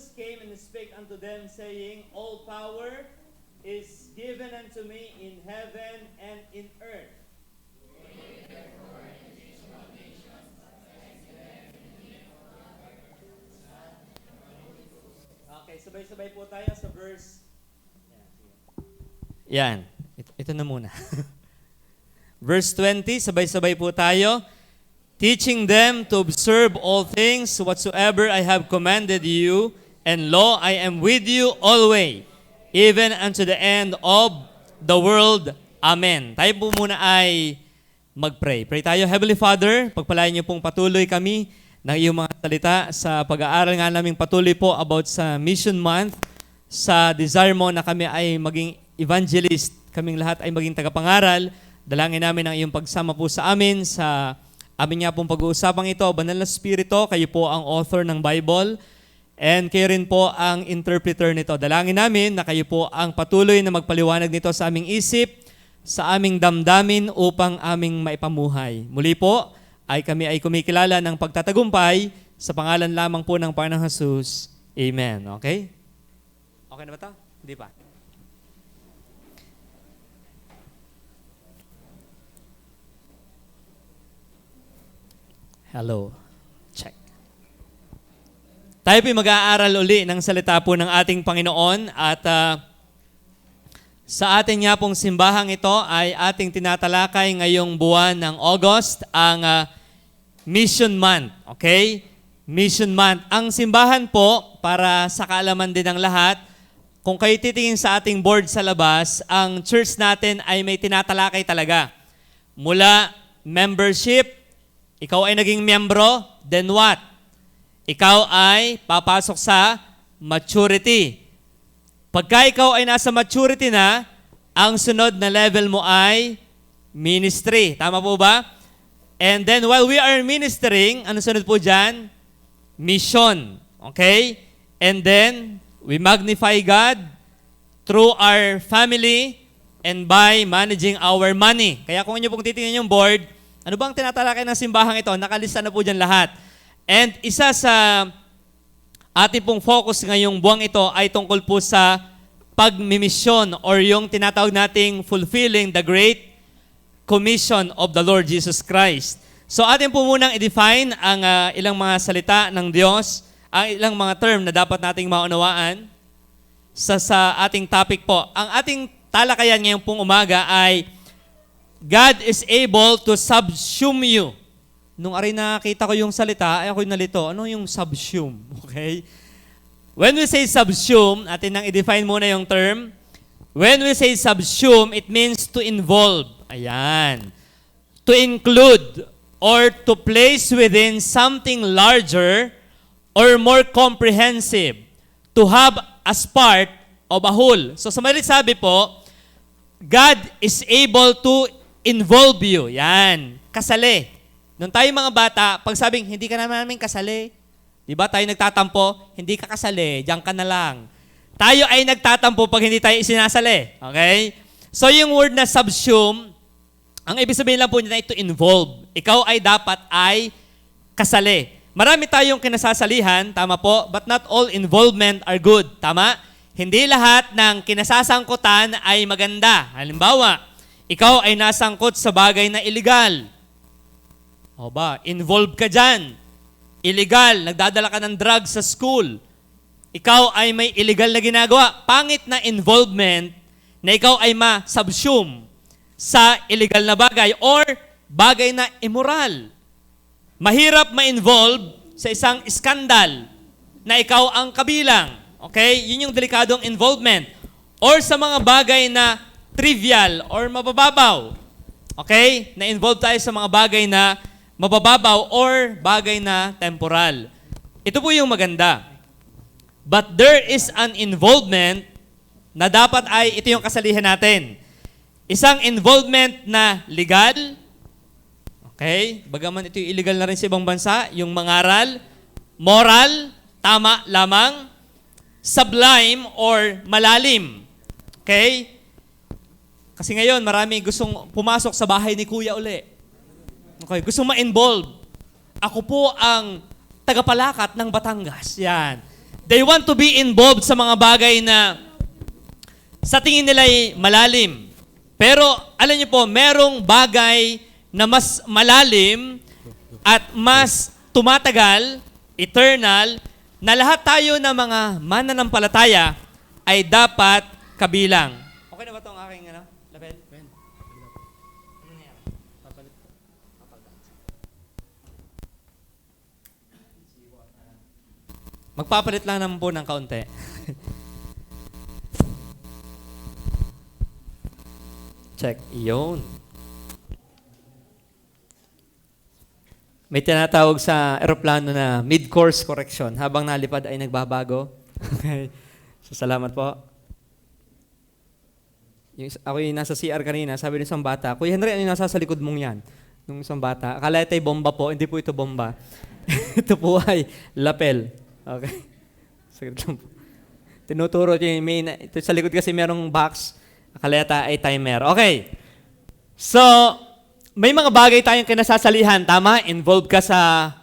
Jesus came and spake unto them, saying, All power is given unto me in heaven and in earth. Okay, sabay-sabay po tayo sa verse. Yan. Ito na muna. Verse 20, sabay-sabay po tayo. Teaching them to observe all things whatsoever I have commanded you, and lo, I am with you always, even unto the end of the world. Amen. Tayo po muna ay mag-pray. Pray tayo. Heavenly Father, pagpalain niyo pong patuloy kami ng iyong mga salita sa pag-aaral nga naming patuloy po about sa Mission Month, sa desire mo na kami ay maging evangelist, kaming lahat ay maging tagapangaral. Dalangin namin ang iyong pagsama po sa amin sa amin nga pong pag-uusapang ito. Banal na Espiritu, kayo po ang author ng Bible and kayo rin po ang interpreter nito. Dalangin namin na kayo po ang patuloy na magpaliwanag nito sa aming isip, sa aming damdamin upang aming maipamuhay. Muli po, ay kami ay kumikilala ng pagtatagumpay sa pangalan lamang po ng Panginoong Jesus. Amen. Okay? Okay na ba ito? Hindi pa. Hello. Check. Tayo po'y mag-aaral uli ng salita po ng ating Panginoon at sa ating nga pong simbahang ito ay ating tinatalakay ngayong buwan ng August, ang Mission Month. Okay? Mission Month. Ang simbahan po, para sa kaalaman din ng lahat, kung kayo titingin sa ating board sa labas, ang church natin ay may tinatalakay talaga. Mula membership, ikaw ay naging miyembro, then what? Ikaw ay papasok sa maturity. Pagka ikaw ay nasa maturity na, ang sunod na level mo ay ministry. Tama po ba? And then while we are ministering, ano sunod po dyan? Mission. Okay? And then, we magnify God through our family and by managing our money. Kaya kung inyo pong titingnan yung board, ano bang tinatalakay ng simbahang ito? Nakalista na po dyan lahat. And isa sa ating pong focus ngayong buwang ito ay tungkol po sa pagmimisyon or yung tinatawag nating fulfilling the Great Commission of the Lord Jesus Christ. So atin po munang i-define ang ilang mga salita ng Diyos, ang ilang mga term na dapat nating maunawaan sa ating topic po. Ang ating talakayan ngayong pong umaga ay God is able to subsume you. Nung aray nakita ko yung salita, ay ako'y nalito. Ano yung subsume? Okay? When we say subsume, atin nang i-define muna yung term. When we say subsume, it means to involve. Ayan. To include or to place within something larger or more comprehensive. To have as part of a whole. So sa maliit sabi po, God is able to involve you. Yan. Kasali. Nung tayo mga bata, pag sabing, hindi ka namin kasali. Di ba tayo nagtatampo? Hindi ka kasali. Diyan ka na lang. Tayo ay nagtatampo pag hindi tayo isinasali. Okay? So yung word na subsume, ang ibig sabihin lang po niya na ito involve. Ikaw ay dapat ay kasali. Marami tayong kinasasalihan, tama po, but not all involvement are good. Tama? Hindi lahat ng kinasasangkutan ay maganda. Halimbawa, ikaw ay nasangkot sa bagay na illegal. O ba, involved ka dyan. Illegal, nagdadala ka ng drugs sa school. Ikaw ay may illegal na ginagawa. Pangit na involvement na ikaw ay ma-subsume sa illegal na bagay or bagay na immoral. Mahirap ma-involve sa isang skandal na ikaw ang kabilang. Okay? Yun yung delikadong involvement. Or sa mga bagay na trivial or mabababaw. Okay? Na-involve tayo sa mga bagay na mabababaw or bagay na temporal. Ito po yung maganda. But there is an involvement na dapat ay, ito yung kasalihan natin. Isang involvement na legal. Okay? Bagaman ito yung illegal na rin sa ibang bansa. Yung mangaral, moral, tama lamang, sublime or malalim. Okay? Kasi ngayon, marami gustong pumasok sa bahay ni Kuya uli. Okay, gustong ma-involve. Ako po ang tagapalakat ng Batangas. Yan. They want to be involved sa mga bagay na sa tingin nila ay malalim. Pero alam niyo po, merong bagay na mas malalim at mas tumatagal, eternal, na lahat tayo na mga mananampalataya ay dapat kabilang. Okay na ba itong aking lapel? Ano na yan? Magpapalit lang naman po ng kaunti. Check. Iyon. May tinatawag sa eroplano na mid-course correction. Habang nalipad ay nagbabago. Okay. So, salamat po. Ako yung nasa CR kanina, sabi ng isang bata, Kuya Henry, ano yung nasa sa likod mong yan? Nung isang bata. Akala ito ay bomba po. Hindi po ito bomba. Ito po ay lapel. Okay. Saglit lang po. Tinuturo niya yung main. Ito sa likod kasi merong box. Akala ay timer. Okay. So, may mga bagay tayong kinasasalihan. Tama? Involved ka sa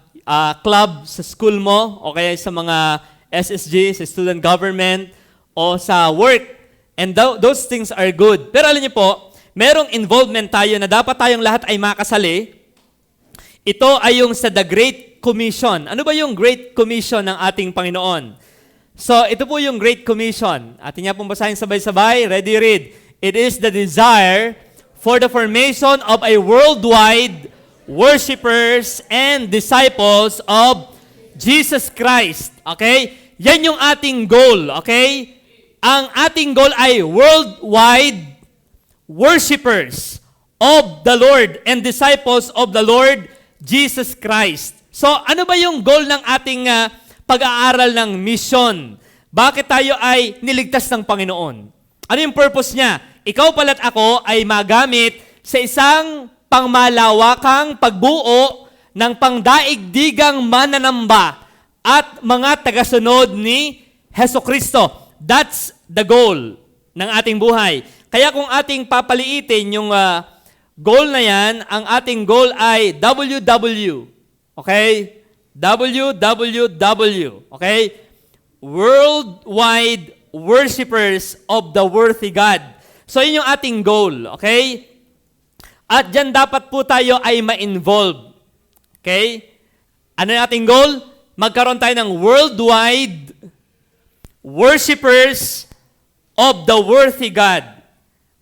club, sa school mo, o kaya sa mga SSG, sa student government, o sa work. And those things are good. Pero alam niyo po, merong involvement tayo na dapat tayong lahat ay makasali. Ito ay yung sa The Great Commission. Ano ba yung Great Commission ng ating Panginoon? So, ito po yung Great Commission. Atin niya pong basahin sabay-sabay. Ready, read. It is the desire for the formation of a worldwide worshipers and disciples of Jesus Christ. Okay? Yan yung ating goal. Okay? Ang ating goal ay worldwide worshipers of the Lord and disciples of the Lord Jesus Christ. So, ano ba yung goal ng ating pag-aaral ng mission? Bakit tayo ay niligtas ng Panginoon? Ano yung purpose niya? Ikaw pala't ako ay magamit sa isang pangmalawakang pagbuo ng pangdaigdigang mananamba at mga tagasunod ni Heso Kristo. That's the goal ng ating buhay. Kaya kung ating papaliitin yung goal na yan, ang ating goal ay WW. Okay? WWW. Okay? Worldwide Worshippers of the Worthy God. So, yun yung ating goal. Okay? At dyan dapat po tayo ay ma-involve. Okay? Ano yung ating goal? Magkaroon tayo ng worldwide worshippers of the worthy God.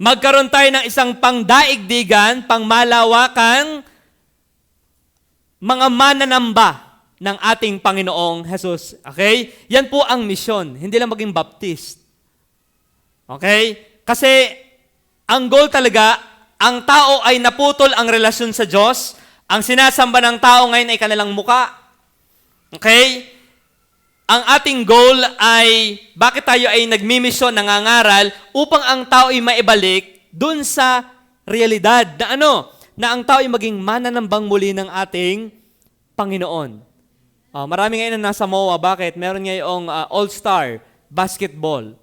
Magkaroon tayo ng isang pangdaigdigan, pangmalawakang mga mananamba ng ating Panginoong Jesus. Okay? Yan po ang misyon. Hindi lang maging Baptist. Okay? Kasi ang goal talaga, ang tao ay naputol ang relasyon sa Diyos. Ang sinasamba ng tao ngayon ay kanilang muka. Okay? Ang ating goal ay, bakit tayo ay nagmimisyon, nangangaral, upang ang tao ay maibalik dun sa realidad na ano? Na ang tao ay maging mananambang muli ng ating Panginoon. Marami ngayon na nasa MOA. Bakit? Meron ngayong All-Star Basketball.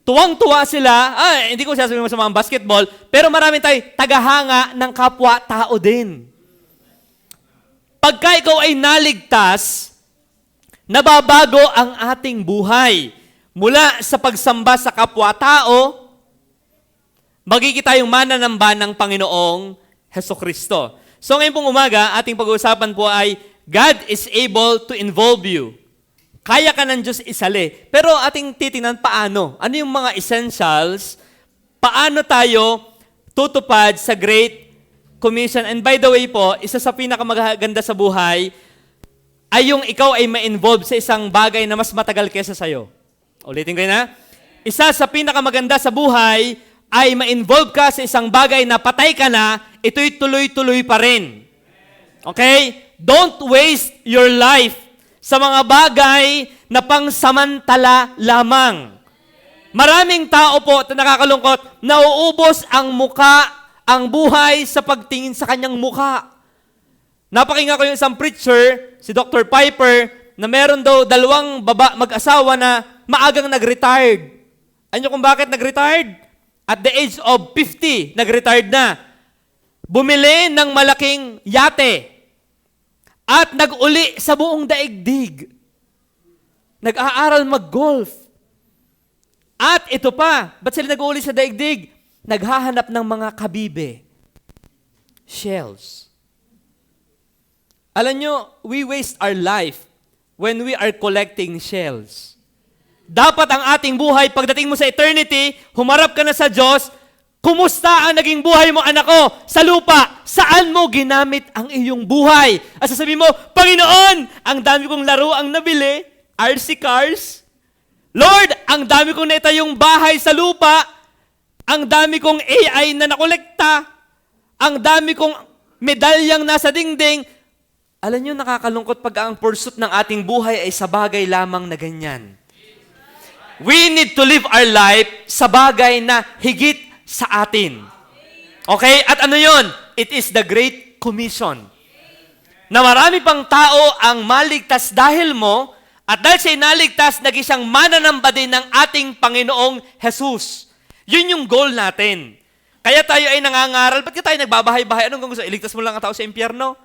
Tuwang-tuwa sila. Hindi ko sasabihin mo sa mga basketball, pero marami tayo tagahanga ng kapwa-tao din. Pagka ikaw ay naligtas, nababago ang ating buhay. Mula sa pagsamba sa kapwa-tao, magiging tayong mananamba ng Panginoong Hesukristo. So ngayon pong umaga, ating pag-uusapan po ay God is able to involve you. Kaya ka ng Diyos isali. Pero ating titingnan paano? Ano yung mga essentials? Paano tayo tutupad sa Great Commission? And by the way po, isa sa pinakamaganda sa buhay ay yung ikaw ay ma-involve sa isang bagay na mas matagal kesa sa'yo. Ulitin ko yun ha. Isa sa pinakamaganda sa buhay ay ma-involve ka sa isang bagay na patay ka na, ito'y tuloy-tuloy pa rin. Okay? Don't waste your life sa mga bagay na pangsamantala lamang. Maraming tao po na nakakalungkot, nauubos ang muka, ang buhay sa pagtingin sa kanyang muka. Napakinggan ko yung isang preacher, si Dr. Piper, na meron daw dalawang mag-asawa na maagang nag-retired. Ano kung bakit nag-retired? At the age of 50, nag-retired na. Bumili ng malaking yate. At nag-uli sa buong daigdig. Nag-aaral mag-golf. At ito pa, ba't sila nag-uli sa daigdig? Naghahanap ng mga kabibe. Shells. Alam nyo, we waste our life when we are collecting shells. Dapat ang ating buhay, pagdating mo sa eternity, humarap ka na sa Diyos, kumusta ang naging buhay mo, anak ko, sa lupa? Saan mo ginamit ang iyong buhay? At sasabihin mo, Panginoon, ang dami kong laro ang nabili, RC cars. Lord, ang dami kong naitayong bahay sa lupa, ang dami kong AI na nakolekta, ang dami kong medalyang nasa dingding. Alam nyo, nakakalungkot pag ang pursuit ng ating buhay ay sa bagay lamang na ganyan. We need to live our life sa bagay na higit sa atin. Okay? At ano yon? It is the Great Commission. Na marami pang tao ang maligtas dahil mo, at dahil siya naligtas, naging siyang mananamba din ng ating Panginoong Jesus. Yun yung goal natin. Kaya tayo ay nangangaral. Ba't ka tayo nagbabahay-bahay? Anong gusto? Iligtas mo lang ang tao sa impyerno?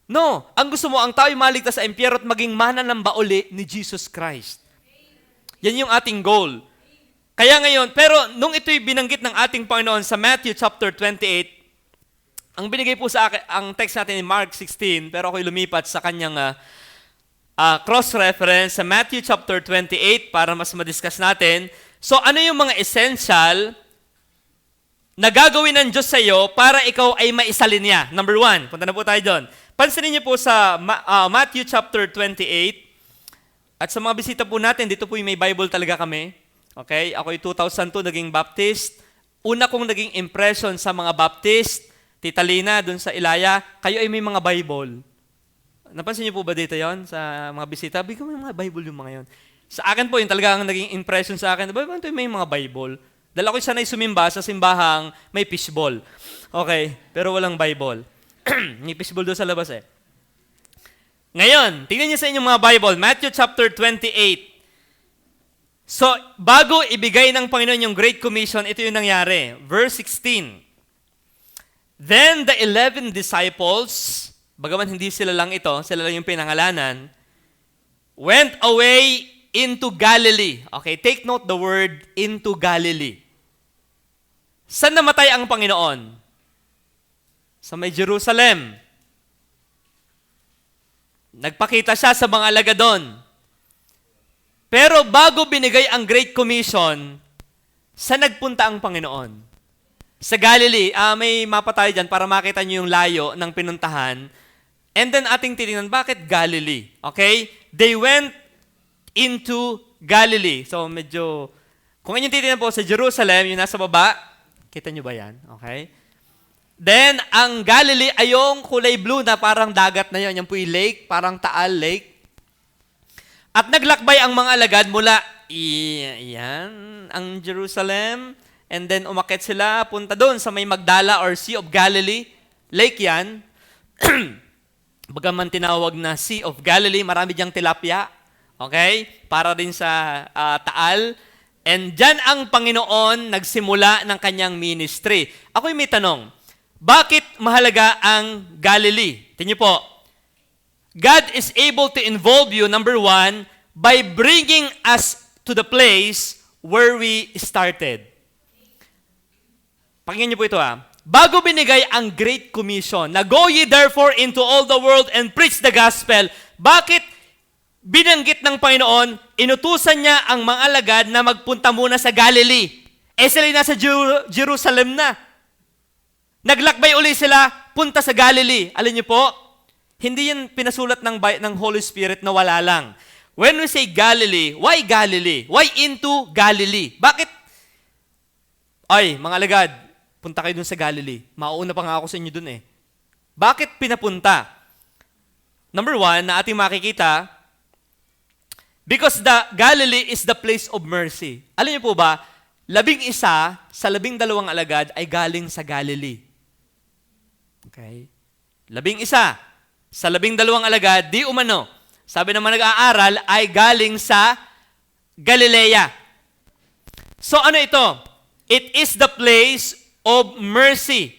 No. Ang gusto mo, ang tao ay maligtas sa impyerno at maging mananamba uli ni Jesus Christ. Yan yung ating goal. Kaya ngayon, pero nung ito'y binanggit ng ating Panginoon sa Matthew chapter 28, ang binigay po sa akin, ang text natin in Mark 16, pero ako'y lumipat sa kanyang cross-reference sa Matthew chapter 28 para mas madiscuss natin. So ano yung mga essential na gagawin ng Diyos sa iyo para ikaw ay maisalin niya? Number 1, punta na po tayo doon. Pansinin niyo po sa Matthew chapter 28. At sa mga bisita po natin, dito po yung may Bible talaga kami. Okay? Ako'y 2002 naging Baptist. Una kong naging impression sa mga Baptist, Tita Lina, dun sa Ilaya, kayo ay may mga Bible. Napansin niyo po ba dito yon sa mga bisita? Bigyan mo yung mga Bible yung mga yon. Sa akin po, yung talaga ang naging impression sa akin, ito may mga Bible. Dahil ako'y sanay sumimba sa simbahang may fishball. Okay, pero walang Bible. May fishball doon sa labas eh. Ngayon, tingnan niyo sa inyong mga Bible, Matthew chapter 28. So, bago ibigay ng Panginoon yung Great Commission, ito yung nangyari. Verse 16. Then the 11 disciples, bagaman hindi sila lang ito, sila lang yung pinangalanan, went away into Galilee. Okay, take note the word into Galilee. Saan namatay ang Panginoon? Sa may Jerusalem. Nagpakita siya sa mga alagad doon. Pero bago binigay ang Great Commission, saan nagpunta ang Panginoon? Sa Galilee. May mapa tayo dyan para makita nyo yung layo ng pinuntahan. And then ating titingnan, bakit Galilee? Okay? They went into Galilee. So medyo, kung inyong titingnan po sa Jerusalem, yung nasa baba, kita nyo ba yan? Okay? Then, ang Galilee ay yung kulay blue na parang dagat na yun. Yan po yung lake, parang Taal Lake. At naglakbay ang mga alagad mula, yan, ang Jerusalem. And then, umakyat sila, punta doon sa may Magdala or Sea of Galilee. Lake yan. Bagaman tinawag na Sea of Galilee, marami diyang tilapia. Okay? Para din sa Taal. And dyan ang Panginoon nagsimula ng kanyang ministry. Ako'y may tanong. Bakit mahalaga ang Galilee? Tingnan po. God is able to involve you, number 1, by bringing us to the place where we started. Pakinggan niyo po ito Bago binigay ang Great Commission, na go ye therefore into all the world and preach the gospel, bakit binanggit ng Panginoon, inutusan niya ang mga alagad na magpunta muna sa Galilee? Sila nasa Jerusalem na. Naglakbay uli sila, punta sa Galilee. Alam niyo po, hindi yan pinasulat ng Holy Spirit na wala lang. When we say Galilee, why Galilee? Why into Galilee? Bakit? Ay, mga alagad, punta kayo dun sa Galilee. Mauuna pa nga ako sa inyo dun eh. Bakit pinapunta? Number 1, na ating makikita, because the Galilee is the place of mercy. Alam niyo po ba, 11 sa 12 alagad ay galing sa Galilee. Okay? 11 sa 12 alagad, di umano. Sabi ng mga nag-aaral, ay galing sa Galilea. So ano ito? It is the place of mercy.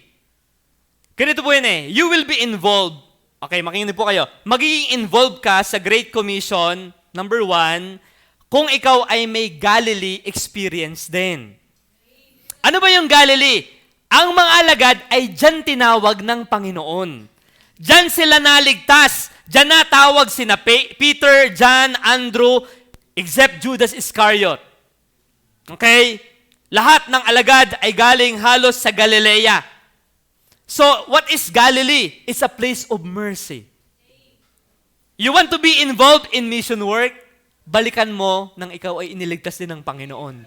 Ganito po yun You will be involved Okay, makinig po kayo. Magiging involved ka sa Great Commission, number 1, kung ikaw ay may Galilee experience din. Ano ba yung Galilee? Ang mga alagad ay dyan tinawag ng Panginoon. Dyan sila naligtas. Dyan natawag sina Peter, John, Andrew, except Judas Iscariot. Okay? Lahat ng alagad ay galing halos sa Galilea. So, what is Galilee? It's a place of mercy. You want to be involved in mission work? Balikan mo nang ikaw ay iniligtas din ng Panginoon.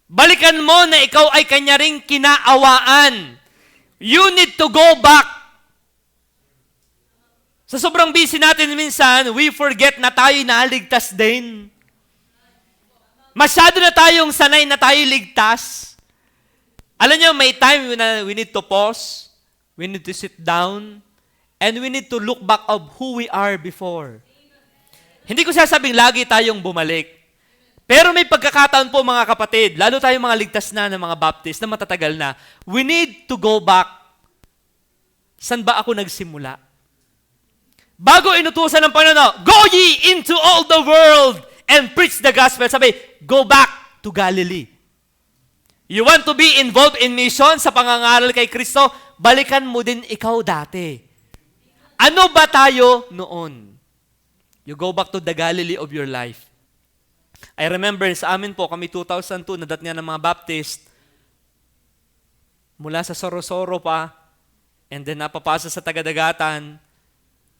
Balikan mo na ikaw ay kanya ring kinaawaan. You need to go back. Sa sobrang busy natin minsan, we forget na tayo naligtas din. Masyado na tayong sanay na tayo ligtas. Alam niyo, may time na we need to pause, we need to sit down, and we need to look back of who we are before. Hindi ko sasabing lagi tayong bumalik. Pero may pagkakataon po mga kapatid, lalo tayong mga ligtas na ng mga Baptist na matatagal na, we need to go back. San ba ako nagsimula? Bago inutusan ng Panginoon, go ye into all the world and preach the gospel. Sabi, go back to Galilee. You want to be involved in mission sa pangangaral kay Kristo, balikan mo din ikaw dati. Ano ba tayo noon? You go back to the Galilee of your life. I remember sa amin po, kami 2002, nadatngan ng mga Baptist, mula sa Sorosoro pa, and then napapasa sa Tagadagatan,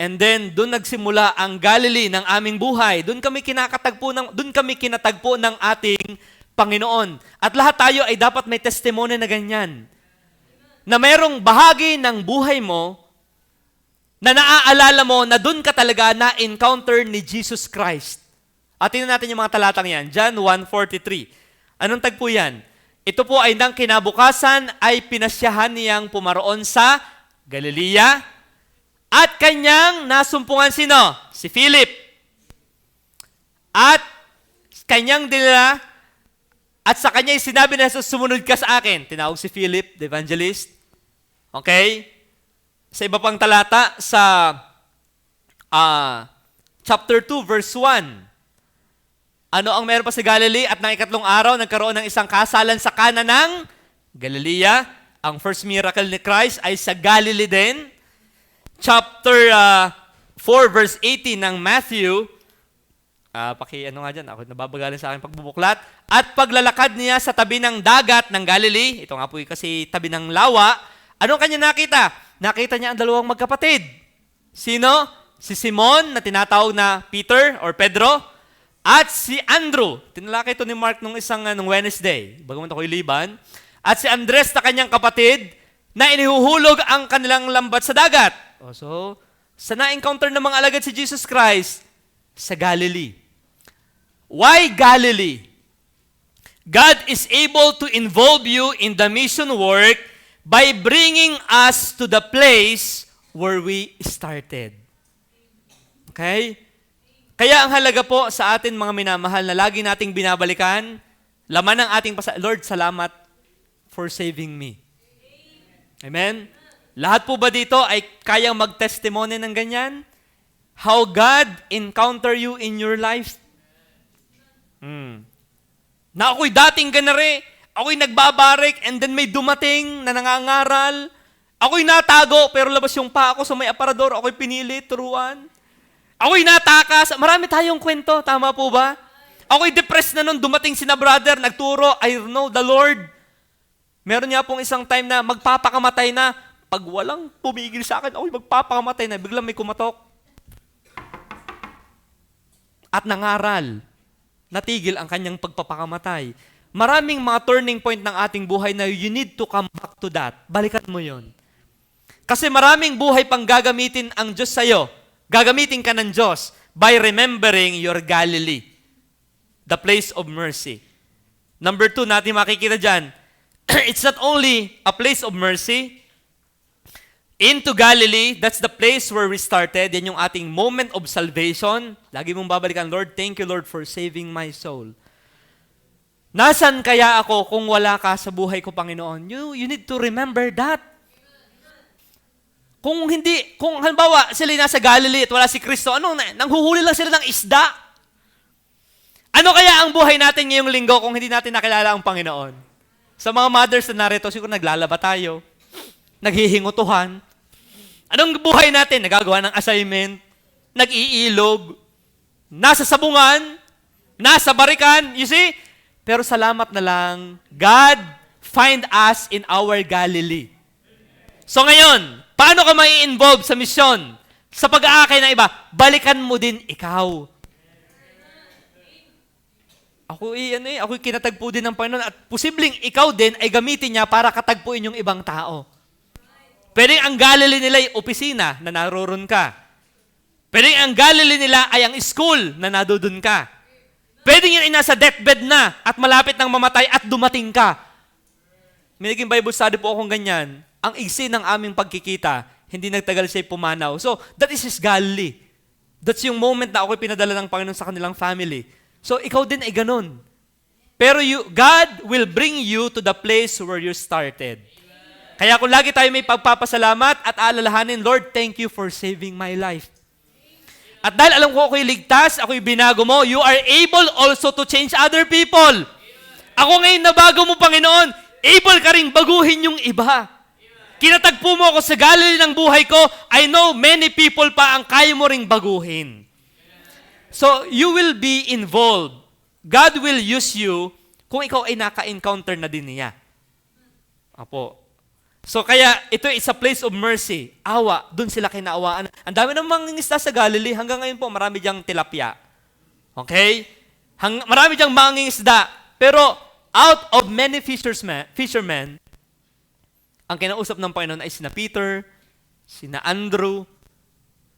and then doon nagsimula ang Galilee ng aming buhay. Doon kami kinatagpo ng ating Panginoon. At lahat tayo ay dapat may testimony na ganyan. Na mayroong bahagi ng buhay mo na naaalala mo na doon ka talaga na-encounter ni Jesus Christ. At tingnan natin yung mga talatang yan. John 1:43. Anong tagpo yan? Ito po ay nang kinabukasan ay pinasyahan niyang pumaroon sa Galilea at kanyang nasumpungan sino? Si Philip. At kanyang dinala at sa kanya sinabi na sumunod ka sa akin. Tinawag si Philip, the evangelist. Okay? Sa iba pang talata, sa chapter 2, verse 1. Ano ang meron pa sa Galilee? At ng ikatlong araw, nagkaroon ng isang kasalan sa kanan ng Galilea. Ang first miracle ni Christ ay sa Galilee din. Chapter 4, verse 18 ng Matthew. Ano nga dyan, ako nababagalan sa aking pagbubuklat. At paglalakad niya sa tabi ng dagat ng Galilee, ito nga po kasi tabi ng lawa, anong kanya nakita? Nakita niya ang dalawang magkapatid. Sino? Si Simon, na tinatawag na Peter or Pedro, at si Andrew. Tinalakay ito ni Mark nung Wednesday, bagaman ako'y liban. At si Andres na kanyang kapatid, na inihuhulog ang kanilang lambat sa dagat. So, sa na-encounter ng mga alagad si Jesus Christ, sa Galilee. Why Galilee? God is able to involve you in the mission work by bringing us to the place where we started. Okay? Kaya ang halaga po sa atin mga minamahal na lagi nating binabalikan, laman ng ating Lord, salamat for saving me. Amen? Lahat po ba dito ay kayang mag-testimony ng ganyan? How God encounter you in your life? Na ako'y dating ganare, ako'y nagbabarik, and then may dumating na nangangaral. Ako'y natago, pero labas yung pa ako sa may aparador, ako'y pinili, turuan. Ako'y natakas. Marami tayong kwento, tama po ba? Ako'y depressed na nun, dumating sina brother, nagturo, I know the Lord. Meron niya pong isang time na magpapakamatay na, pag walang pumigil sa akin, ako'y magpapakamatay na, biglang may kumatok. At nangaral. Natigil ang kanyang pagpapakamatay. Maraming mga turning point ng ating buhay na you need to come back to that. Balikan mo yon. Kasi maraming buhay pang gagamitin ang Diyos sa'yo. Gagamitin ka ng Diyos by remembering your Galilee. The place of mercy. Number 2, natin makikita dyan, it's not only a place of mercy. Into Galilee, that's the place where we started. Yan yung ating moment of salvation. Lagi mong babalikan, Lord, thank you, Lord, for saving my soul. Nasaan kaya ako kung wala ka sa buhay ko, Panginoon? You need to remember that. kung halimbawa sila nasa Galilee at wala si Kristo, nanghuhuli lang sila ng isda. Ano kaya ang buhay natin ngayong linggo kung hindi natin nakilala ang Panginoon? Sa mga mothers na narito, siguro naglalaba tayo, naghihingutuhan. Anong buhay natin? Nagagawa ng assignment, nag-iilog, nasa sabungan, nasa barikan, you see? Pero salamat na lang, God find us in our Galilee. So ngayon, paano ka mai-involve sa misyon? Sa pag-aakay ng iba, balikan mo din ikaw. Ako'y kinatagpo din ng Panginoon at posibleng ikaw din ay gamitin niya para katagpuin yung ibang tao. Pwedeng ang Galilee nila ay opisina na naroon ka. Pwedeng ang Galilee nila ay ang school na nadudun ka. Pwedeng yun ay nasa deathbed na at malapit ng mamatay at dumating ka. May naging Bible study po akong ganyan. Ang iksi ng aming pagkikita, hindi nagtagal siya pumanaw. So, that is His Galilee. That's yung moment na ako'y pinadala ng Panginoon sa kanilang family. So, ikaw din ay ganun. Pero God will bring you to the place where you started. Kaya kung lagi tayo may pagpapasalamat at aalalahanin, Lord, thank you for saving my life. At dahil alam ko ako'y ligtas, ako'y binago mo, you are able also to change other people. Ako ngayon na bago mo, Panginoon, able ka rin baguhin yung iba. Kinatagpo mo ako sa Galilee ng buhay ko, I know many people pa ang kaya mo ring baguhin. So, you will be involved. God will use you kung ikaw ay naka-encounter na din niya. Apo. So, kaya ito is a place of mercy. Awa, dun sila kinaawaan. Ang dami ng mangingisda sa Galilee. Hanggang ngayon po, marami diyang tilapia. Okay? Marami diyang mangingisda. Pero, out of many fishermen, ang kinausap ng Panginoon ay sina Peter, sina Andrew,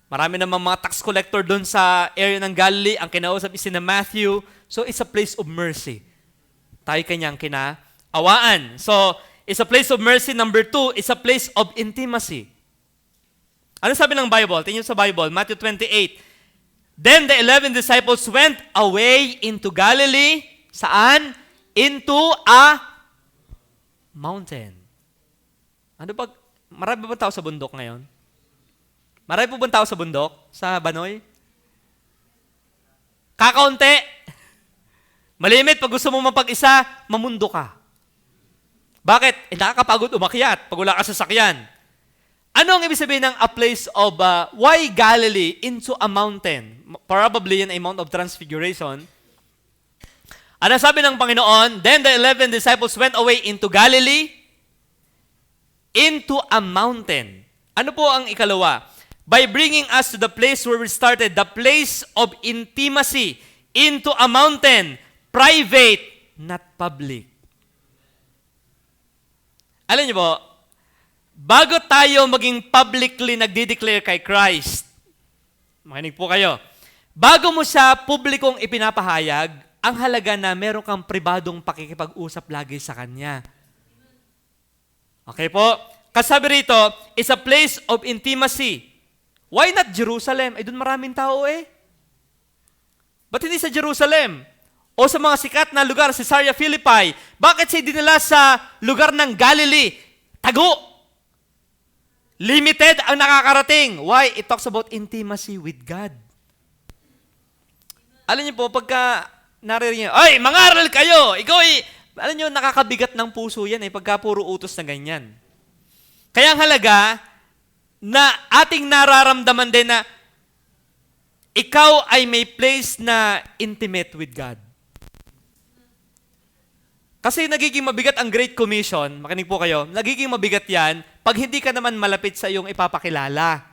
marami namang mga tax collector doon sa area ng Galilee. Ang kinausap is sina Matthew. So, it's a place of mercy. Tayo kanyang kinaawaan. So, it's a place of mercy. Number 2, it's a place of intimacy. Ano sabi ng Bible? Tingnan sa Bible, Matthew 28. Then the 11 disciples went away into Galilee. Saan? Into a mountain. Ano ba? Marami ba tao sa bundok ngayon? Marami po ba tao sa bundok? Sa Banoy? Kakaunti. Malimit, pag gusto mo mapag-isa, mamundo ka. Bakit? Nakakapagod umakyat pag wala ka sa sakyan. Ano ang ibig sabihin ng a place of, why Galilee into a mountain? Probably yan ay Mount of Transfiguration. Ano sabi ng Panginoon? Then the 11 disciples went away into Galilee, into a mountain. Ano po ang ikalawa? By bringing us to the place where we started, the place of intimacy, into a mountain, private, not public. Alam niyo po, bago tayo maging publicly nagdi-declare kay Christ, makinig po kayo, bago mo siya publikong ipinapahayag, ang halaga na meron kang pribadong pakikipag-usap lagi sa Kanya. Okay po? Kasabi rito, it's a place of intimacy. Why not Jerusalem? Ay, doon maraming tao eh. Ba't hindi sa Jerusalem? O sa mga sikat na lugar, si Caesarea Philippi? Bakit siya dinala sa lugar ng Galilee? Tago! Limited ang nakakarating. Why? It talks about intimacy with God. Alam niyo po, pagka naririnig, ay, mangaral kayo! Ikaw ay, alam niyo, nakakabigat ng puso yan eh, pagka puro utos na ganyan. Kaya ang halaga na ating nararamdaman din na ikaw ay may place na intimate with God. Kasi nagiging mabigat ang Great Commission, makinig po kayo, nagiging mabigat yan pag hindi ka naman malapit sa iyong ipapakilala.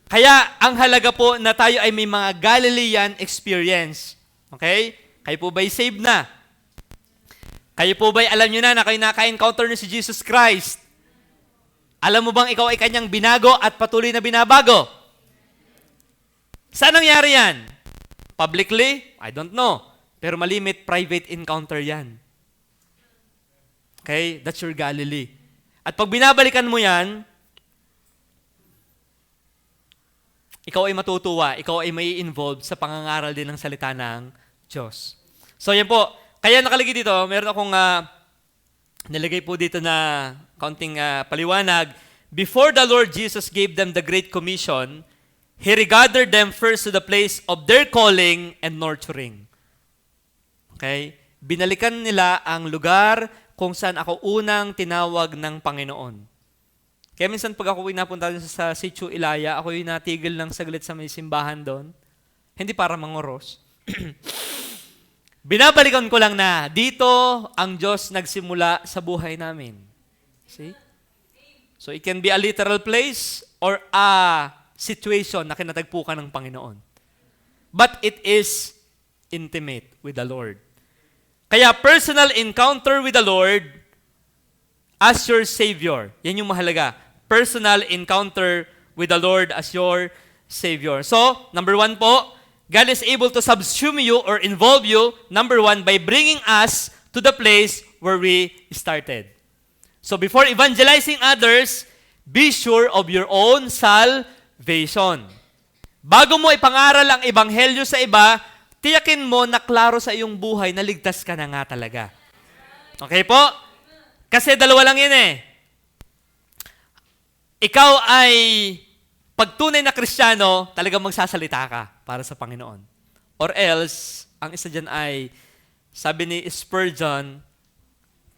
Kaya ang halaga po na tayo ay may mga Galilean experience. Okay? Kayo po ba'y saved na? Kayo po ba'y alam nyo na kayo naka-encounter na si Jesus Christ? Alam mo bang ikaw ay kanyang binago at patuloy na binabago? Saan nangyari yan? Publicly? I don't know. Pero malimit, private encounter yan. Okay? That's your Galilee. At pag binabalikan mo yan, ikaw ay matutuwa, ikaw ay may involved sa pangangaral din ng salita ng Diyos. So yan po. Kaya nakalagay dito, meron akong nilagay po dito na kaunting paliwanag. before the Lord Jesus gave them the Great Commission, He regathered them first to the place of their calling and nurturing. Okay? Binalikan nila ang lugar kung saan ako unang tinawag ng Panginoon. Kaya minsan pag ako napunta sa Sitio Ilaya, ako yung natigil lang saglit sa may simbahan doon. Hindi para mangoros. Binabalikan ko lang na dito ang Diyos nagsimula sa buhay namin. See? So it can be a literal place or a situation na kinatagpo ka ng Panginoon. But it is intimate with the Lord. Kaya personal encounter with the Lord as your Savior. Yan yung mahalaga. Personal encounter with the Lord as your Savior. So, number 1 po, God is able to subsume you or involve you, number 1, by bringing us to the place where we started. So before evangelizing others, be sure of your own salvation. Bago mo ipangaral ang ebanghelyo sa iba, tiyakin mo na klaro sa iyong buhay na ligtas ka na nga talaga. Okay po? Kasi dalawa lang yun eh. Ikaw ay, pag tunay na Kristiyano, talagang magsasalita ka para sa Panginoon. Or else, ang isa dyan ay, sabi ni Spurgeon,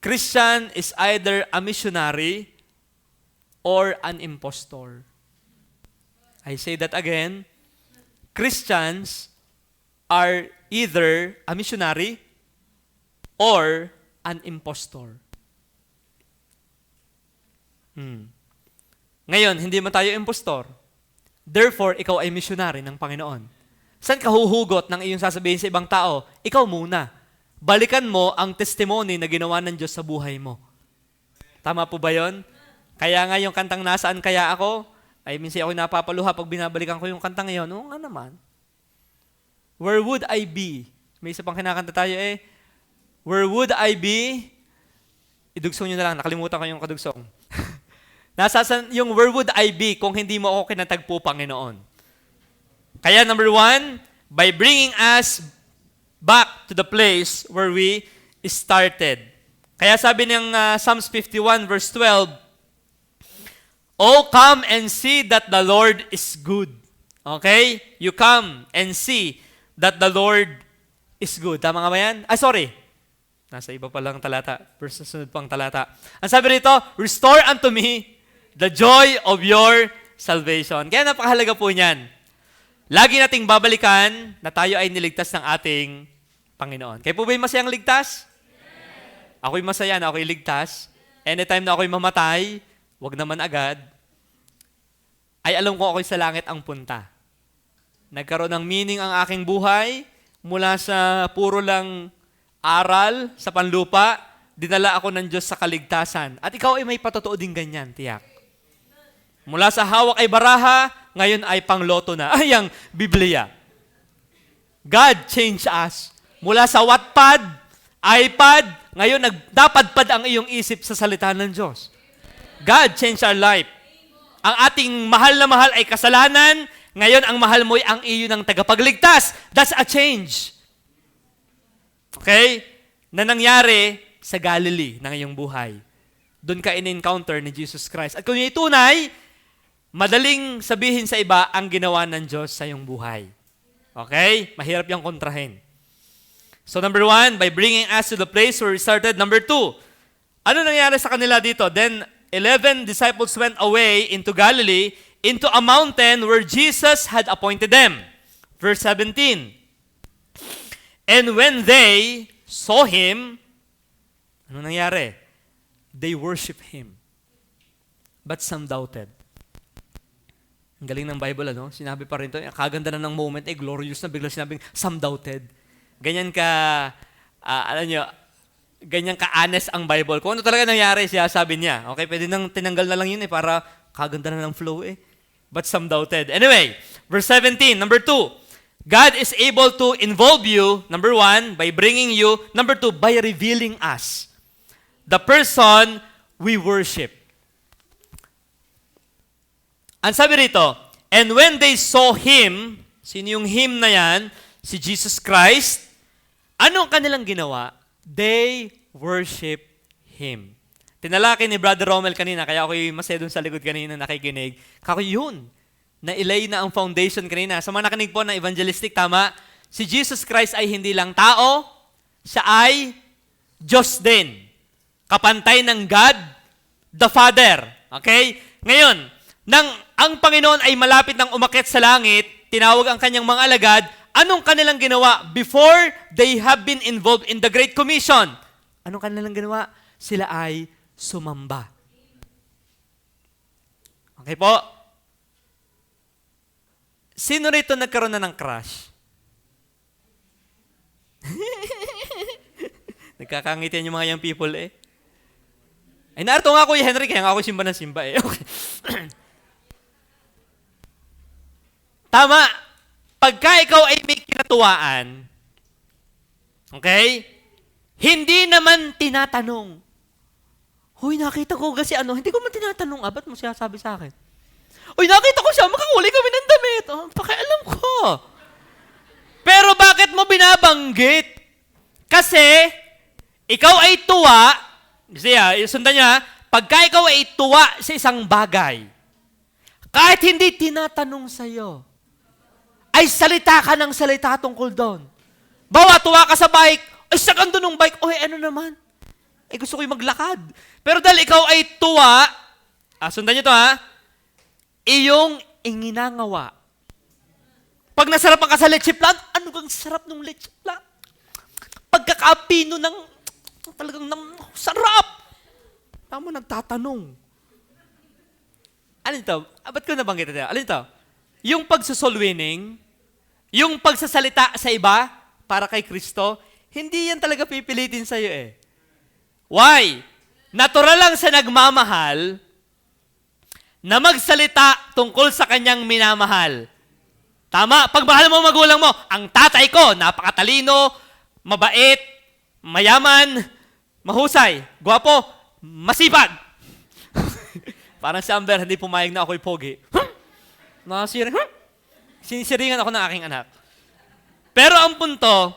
Christian is either a missionary or an impostor. I say that again. Christians are either a missionary or an impostor. Ngayon, hindi man tayo impostor. Therefore, ikaw ay missionary ng Panginoon. Saan ka huhugot ng iyong sasabihin sa ibang tao? Ikaw muna. Balikan mo ang testimony na ginawa ng Diyos sa buhay mo. Tama po ba yun? Kaya nga yung kantang nasaan kaya ako, ay minsan ako napapaluha pag binabalikan ko yung kantang ngayon. Oo nga naman. Where would I be? May isa pang kinakanta tayo eh. Where would I be? Idugsong nyo na lang. Nakalimutan ko yung kadugsong. Nasasan yung where would I be kung hindi mo ako kinatagpo, Panginoon? Kaya number 1, by bringing us back to the place where we started. Kaya sabi ng Psalms 51 verse 12, Oh, come and see that the Lord is good. Okay? You come and see that the Lord is good. Tama nga ba yan? Sorry. Nasa iba pa lang talata. Verse sunod pang talata. Ang sabi rito, restore unto me the joy of your salvation. Kaya napakahalaga po niyan. Lagi nating babalikan na tayo ay niligtas ng ating Panginoon. Kaya po ba yung masayang ligtas? Yes. Ako'y masaya na ako'y ligtas. Anytime na ako'y mamatay, wag naman agad, ay alam ko ako'y sa langit ang punta. Nagkaroon ng meaning ang aking buhay mula sa puro lang aral sa panlupa, dinala ako ng Diyos sa kaligtasan. At ikaw ay may patotoo din ganyan, tiyak. Mula sa hawak ay baraha, ngayon ay pangloto na. Ay, ang Biblia. God changed us. Mula sa Wattpad, iPad, ngayon nagdapadpad ang iyong isip sa salita ng Diyos. God changed our life. Ang ating mahal na mahal ay kasalanan, ngayon ang mahal mo ay ang iyo ng tagapagligtas. That's a change. Okay? Na nangyari sa Galilee ng iyong buhay. Doon ka in-encounter ni Jesus Christ. At kung yung tunay, madaling sabihin sa iba ang ginawa ng Diyos sa iyong buhay. Okay? Mahirap yung kontrahin. So number 1, by bringing us to the place where we started. Number 2, ano nangyari sa kanila dito? Then 11 disciples went away into Galilee, into a mountain where Jesus had appointed them. Verse 17. And when they saw Him, ano nangyari? They worship Him. But some doubted. Ang galing ng Bible, ano? Sinabi pa rin ito, kaganda na ng moment, glorious na, bigla sinabing, some doubted. Ganyan ka, ganyan ka-honest ang Bible. Kung ano talaga nangyari, siya sabi niya. Okay, pwede nang tinanggal na lang yun para kaganda na ng flow eh. But some doubted. Anyway, verse 17, number 2. God is able to involve you, number 1, by bringing you, number 2, by revealing us. The person we worship. Ang sabi rito, and when they saw Him, sino yung Him na yan? Si Jesus Christ. Ano ang kanilang ginawa? They worship Him. Tinalaki ni Brother Romel kanina, kaya ako'y masaya dun sa likod kanina nakikinig. Kako yun, nailay na ang foundation kanina. Sa mga nakinig po ng evangelistic, tama, si Jesus Christ ay hindi lang tao, siya ay Diyos din. Kapantay ng God, the Father. Okay? Ngayon, ang Panginoon ay malapit ng umakyat sa langit, tinawag ang kanyang mga alagad, anong kanilang ginawa before they have been involved in the Great Commission? Anong kanilang ginawa? Sila ay sumamba. Okay po? Sino rito nagkaroon na ng crush? Nagkakangitian yung mga young people eh. Ay, narito nga Kuya Henry, kaya nga ako simba ng simba eh. Okay. Tama. Pagka ikaw ay may kinatuwaan, okay, hindi naman tinatanong. Hoy, nakita ko kasi hindi ko man tinatanong, ba't mo siya sabi sa akin? Hoy, nakita ko siya, makakuli kami ng damit. Pakialam ko. Pero bakit mo binabanggit? Kasi, ikaw ay tuwa, sundan niya, pagka ikaw ay tuwa sa isang bagay, kahit hindi tinatanong sa'yo, ay salita ka ng salita tungkol doon. Bawa, tuwa ka sa bike, ay sa ganda ng bike, ano naman? Gusto ko'y maglakad. Pero dahil ikaw ay tuwa, sundan niyo to iyong inginangawa. Pag nasarapan ka sa leche plan, ano bang sarap ng leche plan? Pagkakapino ng, talagang sarap. Tama nagtatanong. Alin ito? Ba't ko nabanggit ito? Alin ito? Yung pagsosoul winning, yung pagsasalita sa iba para kay Kristo, hindi yan talaga pipilitin sa'yo eh. Why? Natural lang sa nagmamahal na magsalita tungkol sa kanyang minamahal. Tama? Pagmahal mo magulang mo, ang tatay ko, napakatalino, mabait, mayaman, mahusay, gwapo, masipag. Parang si Amber, hindi pumayag na ako'y pogi. Nakasiring, sinisiringan ako ng aking anak. Pero ang punto,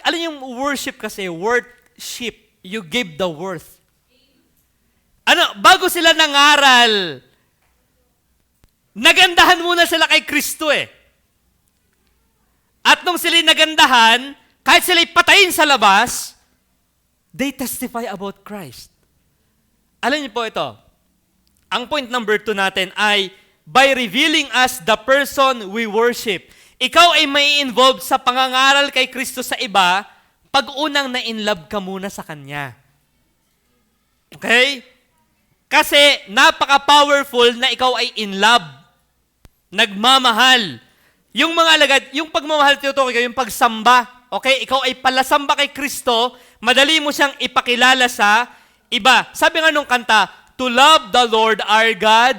alam yung worship kasi, worship, you give the worth. Bago sila nangaral, nagandahan muna sila kay Kristo eh. At nung sila nagandahan, kahit sila'y patayin sa labas, they testify about Christ. Alam niyo po ito, ang point number 2 natin ay, by revealing us the person we worship. Ikaw ay may involved sa pangangaral kay Kristo sa iba, pag unang na-inlove ka muna sa Kanya. Okay? Kasi napaka-powerful na ikaw ay in love. Nagmamahal. Yung mga alagad, yung pagmamahal tinutukoy ko, yung pagsamba. Okay? Ikaw ay palasamba kay Kristo, madali mo siyang ipakilala sa iba. Sabi nga nung kanta, to love the Lord our God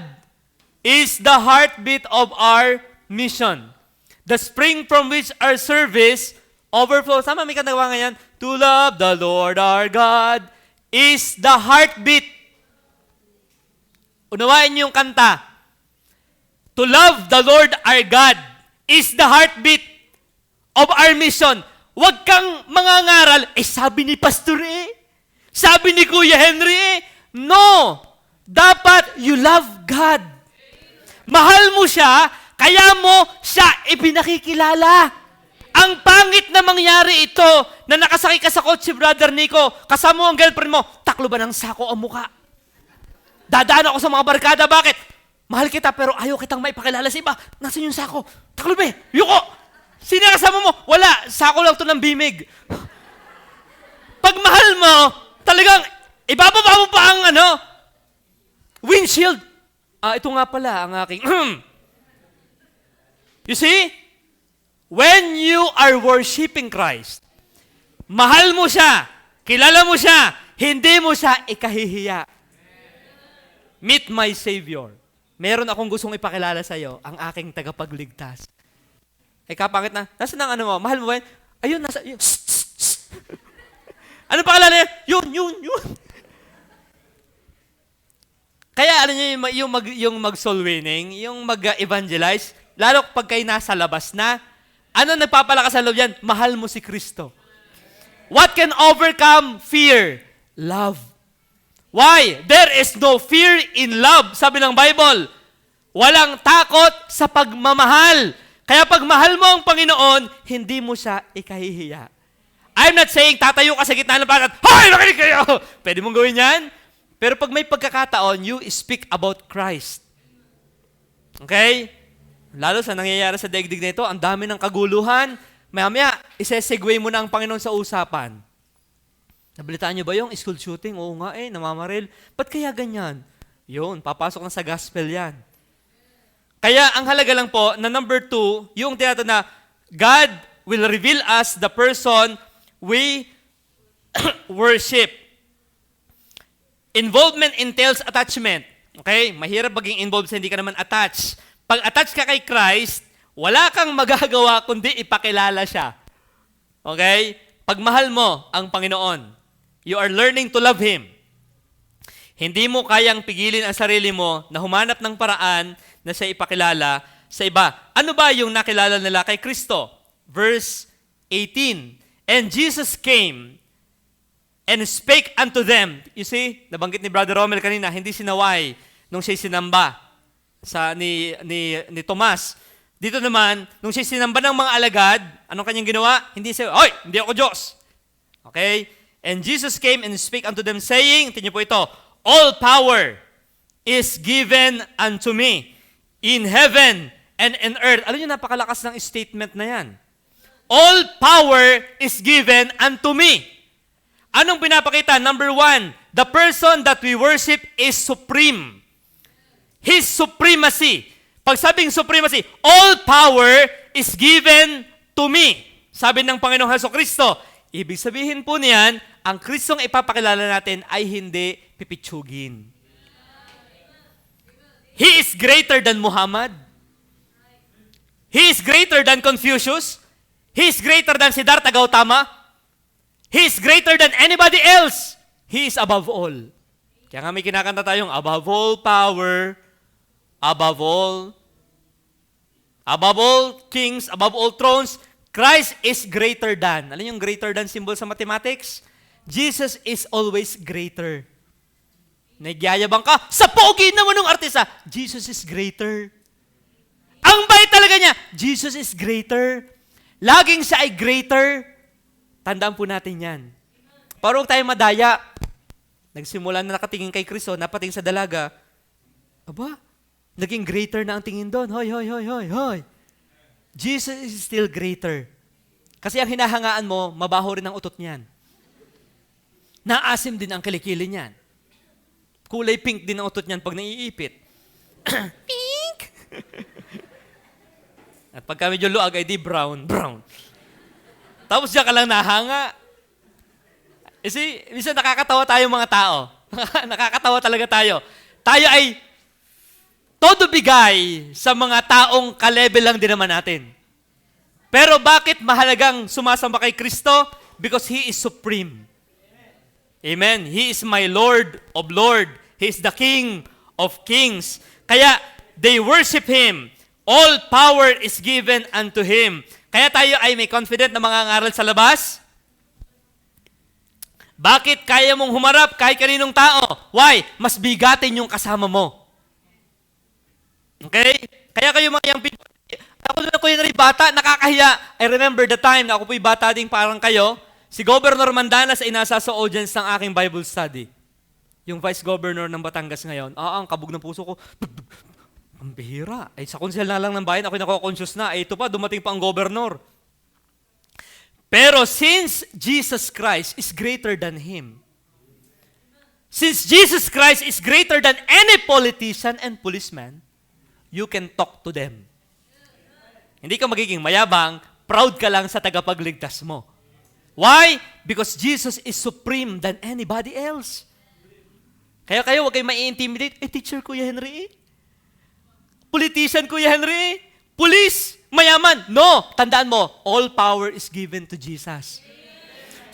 is the heartbeat of our mission. The spring from which our service overflows. Sama, may kanta nga yan. To love the Lord our God is the heartbeat. Unawain niyo yung kanta. To love the Lord our God is the heartbeat of our mission. Huwag kang mangangaral, sabi ni Pastor sabi ni Kuya Henry No! Dapat you love God. Mahal mo siya, kaya mo siya ipinakikilala. Ang pangit na mangyari ito, na nakasakay ka sa kotse, Brother Nico, kasama mo ang girlfriend mo, taklo ba ng sako ang muka? Dadaan ako sa mga barkada, bakit? Mahal kita pero ayaw kitang maipakilala sa iba. Nasaan yung sako? Taklo ba? Yuko! Sino kasama mo? Wala, sako lang to ng bimig. Pag mahal mo, talagang ibababa mo pa ang windshield. Ito nga pala ang aking You see? When you are worshiping Christ, mahal mo siya, kilala mo siya, hindi mo siya ikahihiya. Meet my Savior. Meron akong gustong ipakilala sa iyo, ang aking tagapagligtas. Kapangit na, nasa nang mo? Mahal mo ba yun? Ayun, nasa, yun. Ano pakilala niya? Yun. Kaya alam niyo yung mag-soul winning, yung mag-evangelize, lalo pag kayo nasa labas na, ano nagpapalakas sa loob yan? Mahal mo si Kristo. What can overcome fear? Love. Why? There is no fear in love, sabi ng Bible. Walang takot sa pagmamahal. Kaya pag mahal mo ang Panginoon, hindi mo siya ikahihiya. I'm not saying tatayo ka sa gitna ng planet, hoy, makinig kayo! Pwede mong gawin yan. Pero pag may pagkakataon, you speak about Christ. Okay? Lalo sa nangyayari sa daigdig na ito, ang dami ng kaguluhan. Maya-maya, isesegue mo na ang Panginoon sa usapan. Nabalitaan niyo ba yung school shooting? Oo nga namamaril. Ba't kaya ganyan? Yun, papasok na sa gospel yan. Kaya ang halaga lang po na number 2, yung tinatawag na God will reveal us the person we worship. Involvement entails attachment. Okay? Mahirap maging involved sa hindi ka naman attached. Pag attached ka kay Christ, wala kang magagawa kundi ipakilala siya. Okay? Pag mahal mo ang Panginoon, you are learning to love Him. Hindi mo kayang pigilin ang sarili mo na humanap ng paraan na siya ipakilala sa iba. Ano ba yung nakilala nila kay Kristo? Verse 18. And Jesus came and spake unto them. You see, nabanggit ni Brother Romel kanina, hindi sinaway nung siya sinamba ni Tomas. Dito naman, nung siya sinamba ng mga alagad, anong kanyang ginawa? Hindi siya, hoy, hindi ako Diyos. Okay? And Jesus came and spake unto them, saying, tingnan po ito, all power is given unto me in heaven and in earth. Alam niyo, napakalakas ng statement na yan. All power is given unto me. Anong pinapakita? Number 1, the person that we worship is supreme. His supremacy. Pag sabing supremacy, all power is given to me. Sabi ng Panginoong Hesukristo. Ibig sabihin po niyan, ang Kristong ipapakilala natin ay hindi pipitsugin. He is greater than Muhammad. He is greater than Confucius. He is greater than Siddhartha Gautama. He is greater than anybody else. He is above all. Kaya nga may kinakanta tayong above all power, above all kings, above all thrones, Christ is greater than. Alam yung greater than symbol sa mathematics? Jesus is always greater. Nagyayabang ka, sa pogi naman ng artista, Jesus is greater. Ang bait talaga niya, Jesus is greater. Laging siya ay greater. Tandaan po natin yan. Para huwag tayo madaya. Nagsimula na nakatingin kay Kristo, napating sa dalaga. Aba, naging greater na ang tingin doon. Hoy, hoy, hoy, hoy, hoy. Jesus is still greater. Kasi ang hinahangaan mo, mabaho rin ang utot niyan. Naasim din ang kilikili niyan. Kulay pink din ang utot niyan pag naiipit. Pink! At pagka medyo luag, ay di brown. Tapos diyan ka lang nahanga. Minsan nakakatawa tayo mga tao. Nakakatawa talaga tayo. Tayo ay todo bigay sa mga taong ka-level lang din naman natin. Pero bakit mahalagang sumasamba kay Kristo? Because He is supreme. Amen. He is my Lord of Lords. He is the King of Kings. Kaya they worship Him. All power is given unto Him. Kaya tayo ay may confident na mangangaral sa labas. Bakit kaya mong humarap kahit kaninong tao? Why? Mas bigatin yung kasama mo. Okay? Kaya kayo mga young people, ako yung bata, nakakahiya. I remember the time na ako po'y bata ding parang kayo. Si Governor Mandanas ay nasa sa audience ng aking Bible study. Yung Vice Governor ng Batangas ngayon, ang kabog ng puso ko, ang bihira. Ay, sa konsel na lang ng bayan, ako'y nako-conscious na. Ay, ito pa, dumating pa ang Governor. Pero since Jesus Christ is greater than him, since Jesus Christ is greater than any politician and policeman, you can talk to them. Hindi ka magiging mayabang, proud ka lang sa tagapagligtas mo. Why? Because Jesus is supreme than anybody else. Kaya kayo, huwag kayo mai-intimidate. Teacher Kuya Henry. Politician Kuya Henry. Police. Mayaman. No. Tandaan mo, all power is given to Jesus.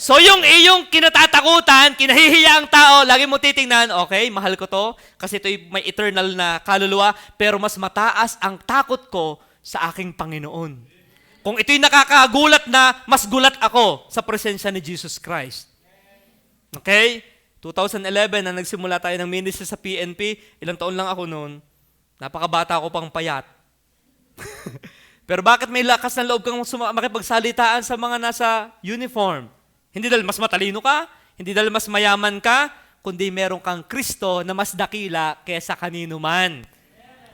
So yung iyong kinatatakutan, kinahihiya ang tao, lagi mo titingnan, okay, mahal ko to, kasi ito may eternal na kaluluwa, pero mas mataas ang takot ko sa aking Panginoon. Kung ito'y nakakagulat na, mas gulat ako sa presensya ni Jesus Christ. Okay? 2011 na nagsimula tayo ng ministry sa PNP, ilang taon lang ako noon. Napakabata ko pang payat. Pero bakit may lakas ng loob kang makipagsalitaan sa mga nasa uniform? Hindi dahil mas matalino ka, hindi dahil mas mayaman ka, kundi meron kang Kristo na mas dakila kaysa kanino man.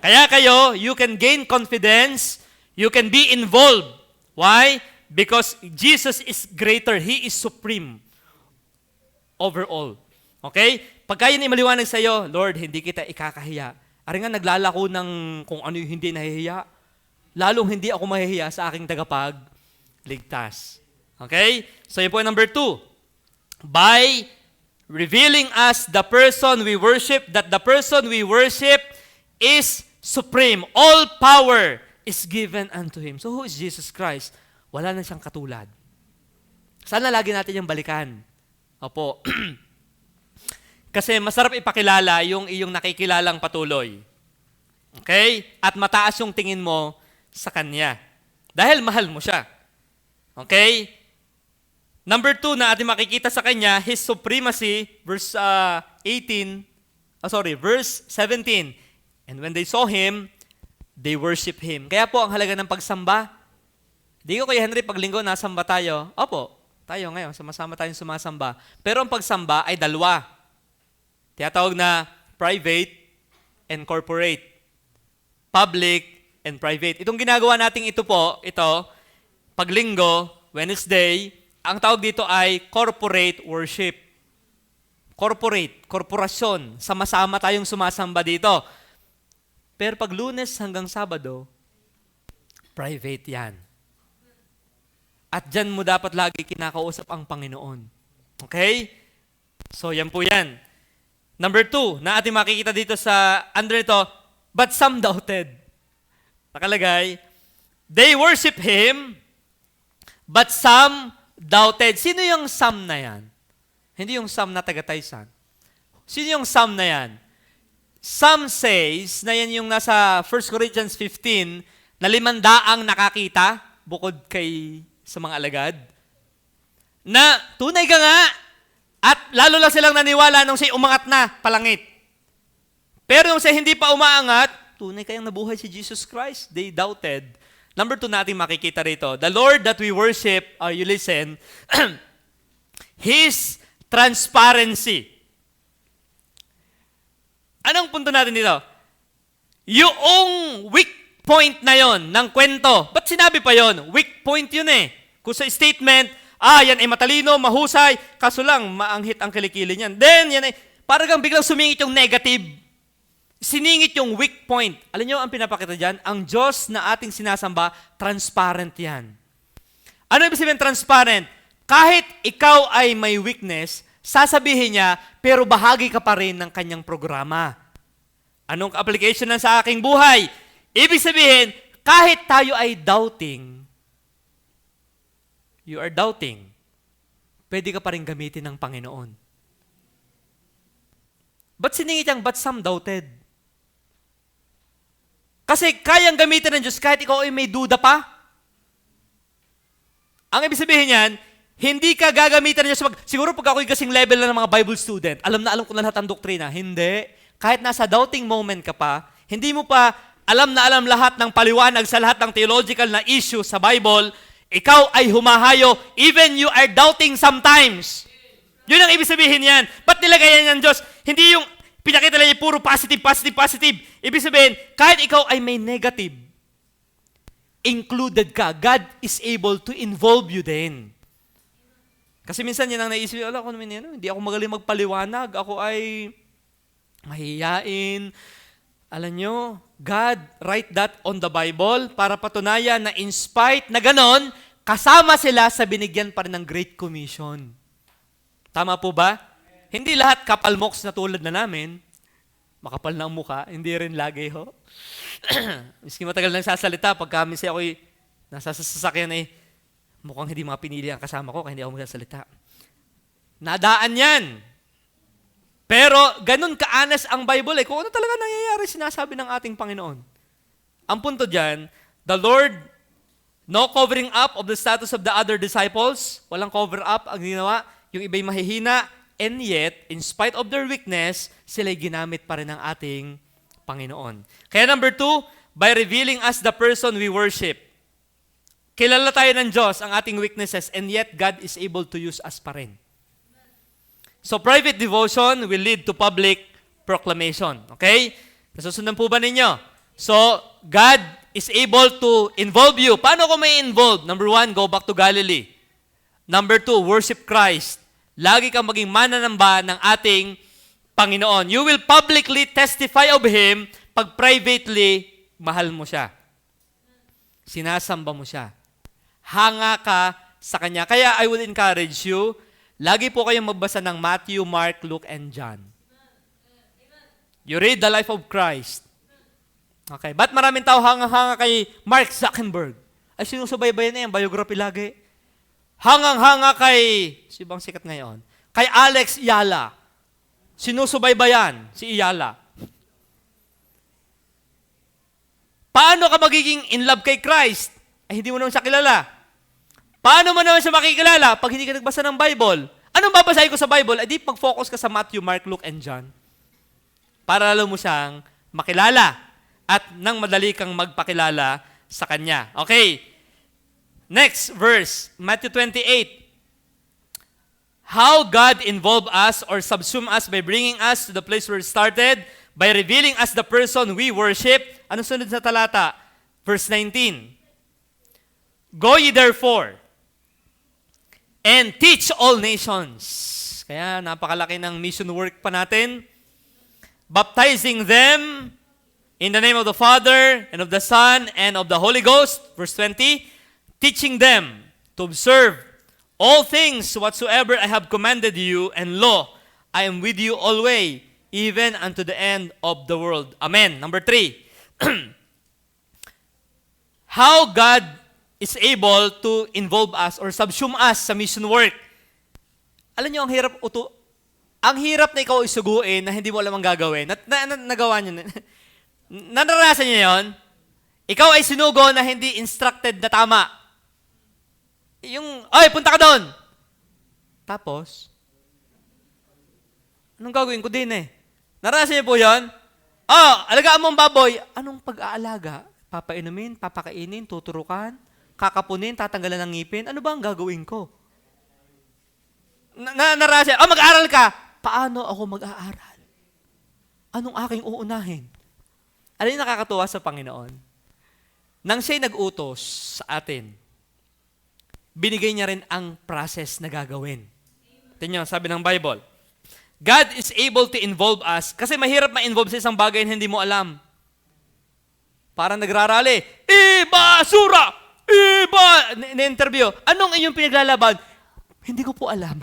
Kaya kayo, you can gain confidence, you can be involved. Why? Because Jesus is greater. He is supreme over all. Okay? Pagka yun maliwanag sa iyo, Lord, hindi kita ikakahiya. Ari nga naglalako ng kung ano yung hindi nahihiya. Lalong hindi ako mahihiya sa aking tagapagligtas. Okay? So yun po yung number 2. By revealing us the person we worship, that the person we worship is supreme. All power is given unto Him. So who is Jesus Christ? Wala na siyang katulad. Sana lagi natin yung balikan. Opo. Kasi masarap ipakilala yung iyong nakikilalang patuloy. Okay? At mataas yung tingin mo sa Kanya. Dahil mahal mo siya. Okay? Number 2 na ating makikita sa Kanya, His supremacy, verse 17. And when they saw Him, they worship Him. Kaya po ang halaga ng pagsamba. Di ko kay Henry, pag linggo, nasamba tayo. Opo, tayo ngayon, sama-sama tayong sumasamba. Pero ang pagsamba ay dalawa. Tinatawag na private and corporate. Public and private. Itong ginagawa natin ito, pag linggo, Wednesday, ang tawag dito ay corporate worship. Corporate, korporasyon. Sama-sama tayong sumasamba dito. Pero pag Lunes hanggang Sabado, private yan. At dyan mo dapat lagi kinakausap ang Panginoon. Okay? So, yan po yan. Number 2, na ating makikita dito sa under ito, but some doubted. Nakalagay, they worship Him, but some doubted. Sino yung some na yan? Hindi yung some na taga-Taysan. Sino yung some na yan? Some says, na yan yung nasa 1 Corinthians 15, na 500 nakakita, bukod kay sa mga alagad, na tunay ka nga, at lalo lang silang naniwala nung siya umangat na, palangit. Pero nung siya hindi pa umaangat, tunay kayang nabuhay si Jesus Christ. They doubted. Number 2 natin makikita rito. The Lord that we worship, you listen, His transparency. Anong punto natin dito? Yung weak point na yon ng kwento. Ba't sinabi pa yon? Weak point yun eh. Kung sa statement, yan ay matalino, mahusay, kaso lang, maanghit ang kilikili niyan. Then, yan ay, parang biglang sumingit yung negative. Siningit yung weak point. Alam niyo ang pinapakita dyan? Ang Diyos na ating sinasamba, transparent yan. Ano ibig sabihin transparent? Kahit ikaw ay may weakness, sasabihin niya, pero bahagi ka pa rin ng kanyang programa. Anong application na sa aking buhay? Ibig sabihin, kahit tayo ay doubting, you are doubting, pwede ka pa rin gamitin ng Panginoon. Ba't siningit yung but some doubted? Kasi kayang gamitin ng Diyos kahit ikaw ay may duda pa. Ang ibig sabihin yan, hindi ka gagamitin ng Diyos. Siguro pag ako'y kasing level na ng mga Bible student, alam na alam ko na lahat ang doktrina. Hindi. Kahit nasa doubting moment ka pa, hindi mo pa alam na alam lahat ng paliwanag sa lahat ng theological na issue sa Bible, ikaw ay humahayo, even you are doubting sometimes. Yun ang ibig sabihin yan. Ba't nilagay yan ng Diyos? Hindi yung pinakita lang niya puro positive, positive, positive. Ibig sabihin, kahit ikaw ay may negative, included ka. God is able to involve you din. Kasi minsan yan ang naisip, ako naman yan, hindi ako magaling magpaliwanag. Ako ay mahihiyain. Alam nyo, God write that on the Bible para patunayan na in spite na ganon, kasama sila sa binigyan pa rin ng Great Commission. Tama po ba? Hindi lahat kapalmoks na tulad na namin. Makapal na ang mukha. Hindi rin lagi ho. Miski matagal nang sasalita, pagka minsan ako'y nasa sasakyan mukhang hindi mga pinili ang kasama ko kaya hindi ako magsasalita. Nadaan yan. Pero ganun ka-honest ang Bible kung ano talaga nangyayari sinasabi ng ating Panginoon. Ang punto dyan, the Lord, no covering up of the status of the other disciples, walang cover up ang ginawa, yung iba'y mahihina, and yet, in spite of their weakness, sila'y ginamit pa rin ng ating Panginoon. Kaya number 2, by revealing us the person we worship. Kilala tayo ng Diyos, ang ating weaknesses, and yet God is able to use us pa rin. So private devotion will lead to public proclamation. Okay? Nasusundan po ba ninyo? So, God is able to involve you. Paano ko may involve? Number 1, go back to Galilee. Number 2, worship Christ. Lagi kang maging mananamba ng ating Panginoon. You will publicly testify of Him pag privately mahal mo siya. Sinasamba mo siya. Hanga ka sa Kanya. Kaya I would encourage you, lagi po kayong magbasa ng Matthew, Mark, Luke, and John. You read the life of Christ. Okay. Ba't maraming tao hanga-hanga kay Mark Zuckerberg? Ay, sinusubaybayan na yan, biography lagi. Hangang-hanga kay, si bang sikat ngayon? Kay Alex Iyala. Sinusubaybayan si Iyala. Paano ka magiging in love kay Christ? Ay, hindi mo naman siya kilala. Paano mo naman siya makikilala pag hindi ka nagbasa ng Bible? Anong babasahin ko sa Bible? Ay, di mag-focus ka sa Matthew, Mark, Luke, and John. Para lalo mo siyang makilala at nang madali kang magpakilala sa Kanya. Okay. Next verse, Matthew 28. How God involved us or subsumed us by bringing us to the place where it started, by revealing us the person we worship. Ano sunod sa talata? Verse 19. Go ye therefore, and teach all nations. Kaya napakalaki ng mission work pa natin. Baptizing them in the name of the Father, and of the Son, and of the Holy Ghost. Verse 20. Teaching them to observe all things whatsoever I have commanded you, and lo, I am with you always, even unto the end of the world. Amen. Number 3. How God is able to involve us or subsume us sa mission work. Alam niyo, ang hirap na ikaw isuguin na hindi mo alam ang gagawin. Nagawa niyo na. Naranasan niyo yon? Ikaw ay sinugo na hindi instructed na tama. Ay, punta ka doon. Tapos, anong gagawin ko din eh? Naranasan niyo po yon? Alagaan mo ang baboy. Anong pag-aalaga? Papainumin, papakainin, tuturukan, kakapunin, tatanggalan ng ngipin. Ano ba ang gagawin ko? Naranasan, mag-aaral ka. Paano ako mag-aaral? Anong aking uunahin? Ano yung nakakatuwa sa Panginoon? Nang siya'y nag-utos sa atin, binigay niya rin ang process na gagawin. Tingnan, sabi ng Bible, God is able to involve us kasi mahirap ma-involve sa isang bagay na hindi mo alam. Parang nagrarally, basura! Na-interview, anong inyong pinaglalaban? Hindi ko po alam.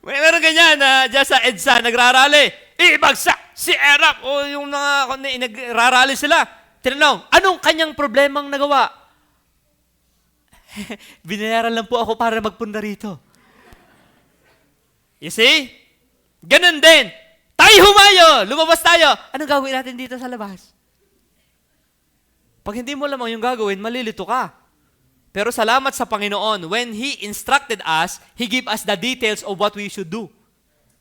Meron ganyan na dyan sa EDSA, nagrarally, ibagsak si Erap, o yung mga nagrarally sila. Tinanong, anong kanyang problemang nagawa? Binayaran lang po ako para magpunda rito. You see? Ganun din. Tayo humayo! Lumabas tayo! Anong gagawin natin dito sa labas? Pag hindi mo lamang yung gagawin, malilito ka. Pero salamat sa Panginoon, when He instructed us, He gave us the details of what we should do.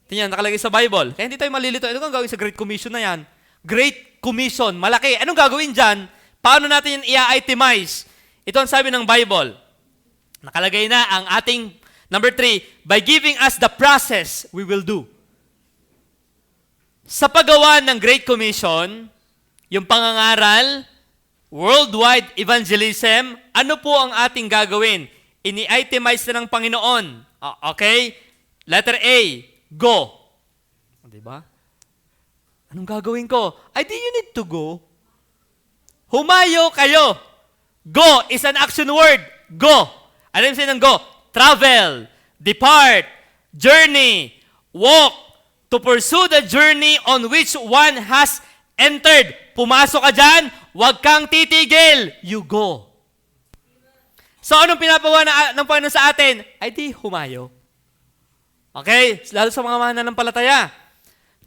Tingnan, nakalagay sa Bible. Kaya hindi tayo malilito. Ano ang gagawin sa Great Commission na yan? Great Commission, malaki. Anong gagawin dyan? Paano natin yan i-itemize? Ito ang sabi ng Bible. Nakalagay na ang ating, number 3, by giving us the process we will do. Sa paggawa ng Great Commission, yung pangangaral, worldwide evangelism, ano po ang ating gagawin? Ini-itemize na ng Panginoon. Okay? Letter A, go. Diba? Anong gagawin ko? Do you need to go? Humayo kayo. Go is an action word. Go. Alam siya ng go? Travel, depart, journey, walk, to pursue the journey on which one has entered. Pumasok ka dyan, huwag kang titigil. You go. So, anong pinapawa ng Panginoon sa atin? Di humayo. Okay? Lalo sa mga mananampalataya.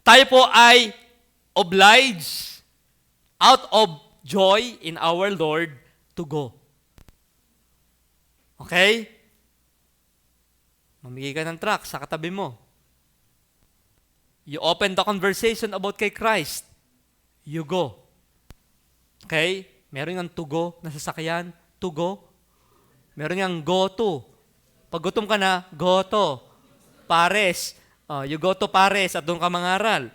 Tayo po ay obliged out of joy in our Lord to go. Okay? Mamigay ka ng truck sa katabi mo. You open the conversation about kay Christ. You go. Okay? Meron yung to go na sasakyan. To go. Meron yung go to. Pag gutom ka na, go to. Pares. You go to Pares at doon ka mangaral.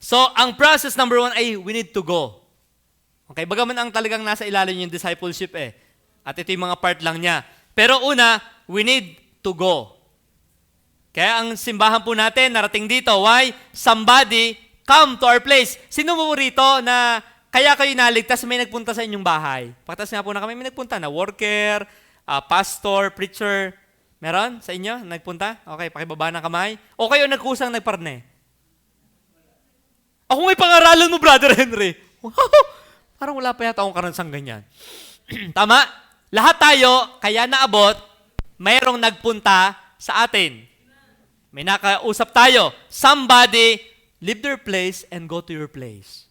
So, ang process number 1 ay we need to go. Okay? Bagaman ang talagang nasa ilalim yung discipleship eh. At ito yung mga part lang niya. Pero una, we need to go. Kaya ang simbahan po natin, narating dito. Why? Somebody come to our place. Sino mo rito na kaya kayo naligtas may nagpunta sa inyong bahay? Pagtas nga po na kami, may nagpunta na worker, pastor, preacher. Meron sa inyo? Nagpunta? Okay, pakibaba ng kamay. O kayo nagkusang nagparne? Ako may pangaralan mo, Brother Henry. Parang wala pa yata akong karansang ganyan. Tama? Lahat tayo, kaya naabot, mayroong nagpunta sa atin. May nakausap tayo. Somebody leave their place and go to your place.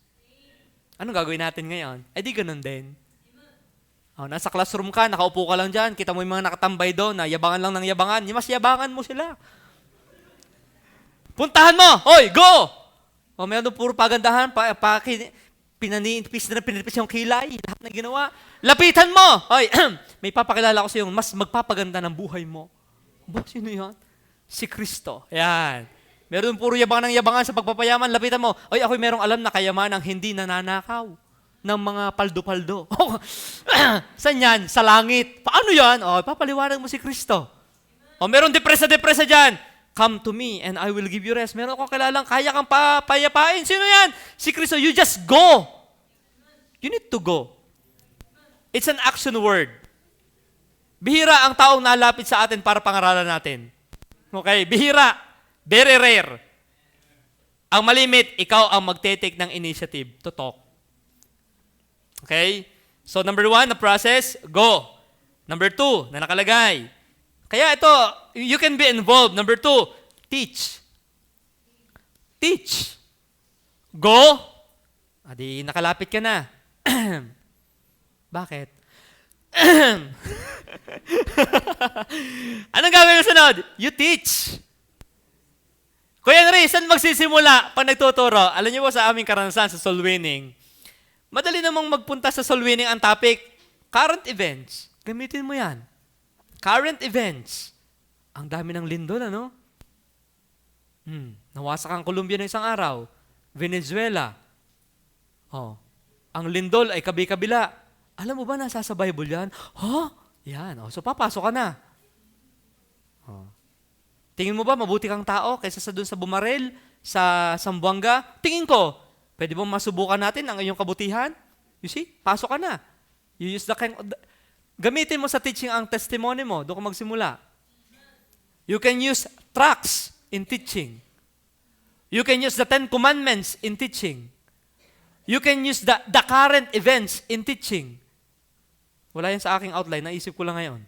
Anong gagawin natin ngayon? Eh di ganun din. Nasa classroom ka, nakaupo ka lang dyan, kita mo yung mga nakatambay doon na yabangan lang ng yabangan. Mas yabangan mo sila. Puntahan mo! Hoy, go! Meron doon puro pagandahan, pinanipis yung kilay, lahat na ginawa. Lapitan mo! Hoy, may papakilala ko sa iyo, mas magpapaganda ng buhay mo. Sino yan? Si Kristo. Yan. Meron puro yabangan ng yabangan sa pagpapayaman. Lapitan mo. Ay, ako'y merong alam na kayamanang hindi nananakaw ng mga paldo-paldo. Saan yan? Sa langit. Paano yan? Papaliwanag mo si Kristo. Meron depresa dyan. Come to me and I will give you rest. Meron akong kilalang kaya kang payapain. Sino yan? Si Kristo. You just go. You need to go. It's an action word. Bihira ang taong nalapit sa atin para pangaralan natin. Okay, bihira. Very rare. Ang malimit, ikaw ang magte-take ng initiative to talk. Okay? So, number 1, the process, go. Number 2, na nakalagay. Kaya ito, you can be involved. Number 2, teach. Teach. Go. Adi, nakalapit ka na. Bakit? Anong gagawin mo sunod? You teach. Kuya Henry, saan magsisimula pag nagtuturo? Alam niyo po sa aming karanasan sa soul winning, madali namang magpunta sa soul winning ang topic, current events. Gamitin mo yan. Current events. Ang dami ng lindol, ano? Nawasak ang Colombia ng isang araw. Venezuela. Ang lindol ay kabi-kabila. Alam mo ba nasa sa Bible yan? Yan. So papasok ka na. Tingin mo ba mabuti kang tao kaysa sa doon sa bumarel, sa Sambuanga? Tingin ko, pwede bang masubukan natin ang iyong kabutihan? You see? Pasok ka na. You use gamitin mo sa teaching ang testimony mo. Doon ka magsimula. You can use tracts in teaching. You can use the 10 Commandments in teaching. You can use the current events in teaching. Wala yan sa aking outline. Naisip ko lang ngayon.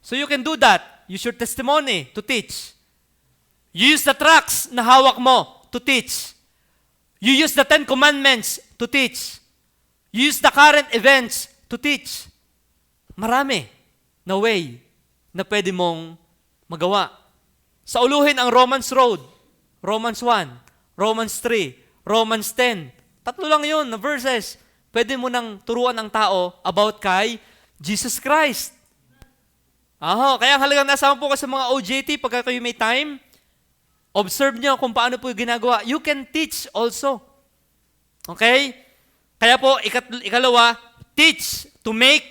So you can do that. Use your testimony to teach. You use the tracts na hawak mo to teach. You use the 10 Commandments to teach. You use the current events to teach. Marami na way na pwede mong magawa. Sauluhin ang Romans Road. Romans 1, Romans 3, Romans 10. 3 lang yun na verses. Pwede mo nang turuan ang tao about kay Jesus Christ. Kaya halagang nasama po ka sa mga OJT pagka kayo may time. Observe nyo kung paano po ginagawa. You can teach also. Okay? Kaya po, ikalawa, teach to make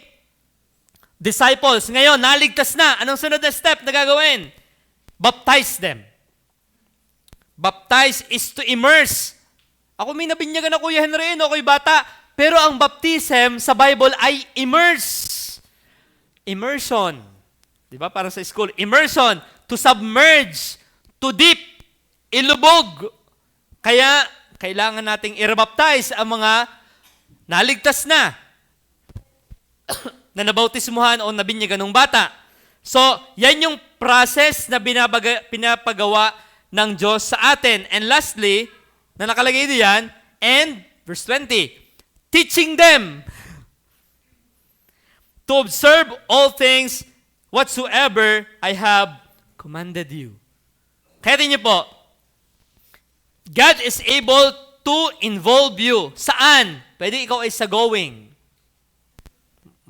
disciples. Ngayon, naligtas na. Anong sunod na step na gagawin? Baptize them. Baptize is to immerse. Ako may nabinyagan na Kuya Henry, ako'y bata. Pero ang baptism sa Bible ay immerse. Immersion. Di ba? Para sa school. Immersion. To submerge. To dip. Ilubog. Kaya, kailangan nating i-baptize ang mga naligtas na na nabautismuhan o nabinyagan ng bata. So, yan yung process na pinapagawa ng Diyos sa atin. And lastly, na nakalagay diyan, and verse 20, teaching them to observe all things whatsoever I have commanded you. Kaya niyo po, God is able to involve you. Saan? Pwede ikaw ay sa going.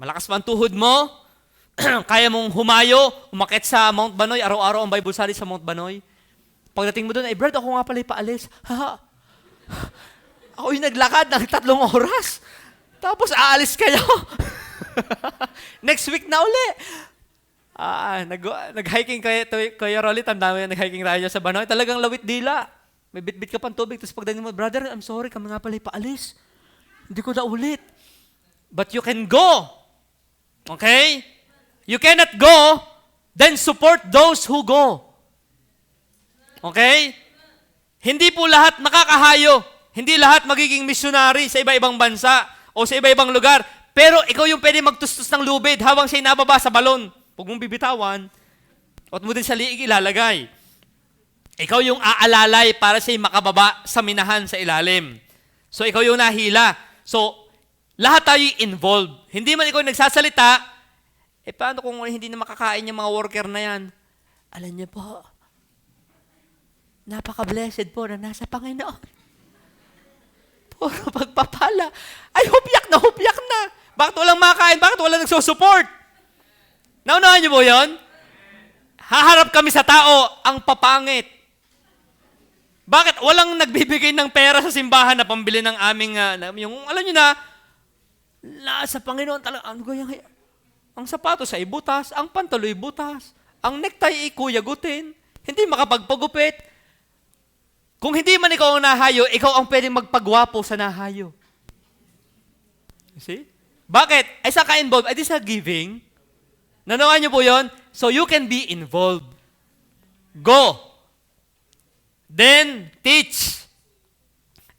Malakas pa ang tuhod mo, kaya mong humayo, umakyat sa Mount Banoy, araw-araw ang Bible study sa Mount Banoy. Pagdating mo doon, Brad, ako nga pala paalis. Haha. Ako yung naglakad ng 3 oras. Tapos aalis kayo. Next week na uli. Nag-hiking kayo Rolly, tanda mo yun, nag-hiking tayo sa Banoy. Talagang lawit dila. May bit-bit ka pang tubig. Tapos pagdating mo, brother, I'm sorry, kami nga pala paalis. Hindi ko na ulit. But you can go. Okay? You cannot go, then support those who go. Okay? Hindi po lahat makakahayo. Hindi lahat magiging missionary sa iba-ibang bansa o sa iba-ibang lugar. Pero ikaw yung pwede magtustos ng lubid habang siya'y nababa sa balon. Huwag mong bibitawan. At mo din sa liig ilalagay. Ikaw yung aalalay para siya'y makababa sa minahan sa ilalim. So ikaw yung nahila. So lahat tayo involved. Hindi man ikaw nagsasalita, paano kung hindi na makakain yung mga worker na yan? Alam niyo po, napaka-blessed po na nasa Panginoon. Puro pagpapala. Ay, hupyak na. Bakit walang makain? Bakit walang nagsusupport? Naunahan niyo po yun? Haharap kami sa tao, ang papangit. Bakit walang nagbibigay ng pera sa simbahan na pambili ng aming, yung, alam niyo na, nasa Panginoon talaga, ano kaya? Ang sapatos ay butas, ang pantaloy butas, ang necktie ay kuyagutin, hindi makapagpagupit. Kung hindi man ikaw ang nahayo, ikaw ang pwedeng magpagwapo sa nahayo. You see? Bakit? Ay sa ka-involved, ay di sa giving. Nanawan niyo po yon? So you can be involved. Go. Then teach.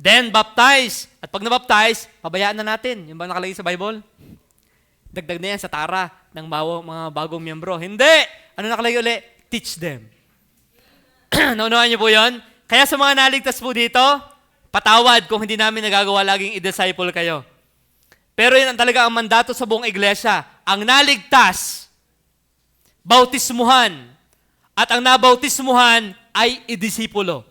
Then baptize. At pag nabaptize, pabayaan na natin. Yung ba nakalagay sa Bible? Dagdag na yan sa tara ng mga bagong miyembro. Hindi! Ano nakalagay ulit? Teach them. Naunawan niyo po yon? Kaya sa mga naligtas po dito, patawad kung hindi namin nagagawa laging i-disciple kayo. Pero yun ang talaga ang mandato sa buong iglesia. Ang naligtas, bautismuhan. At ang nabautismuhan ay idisipulo.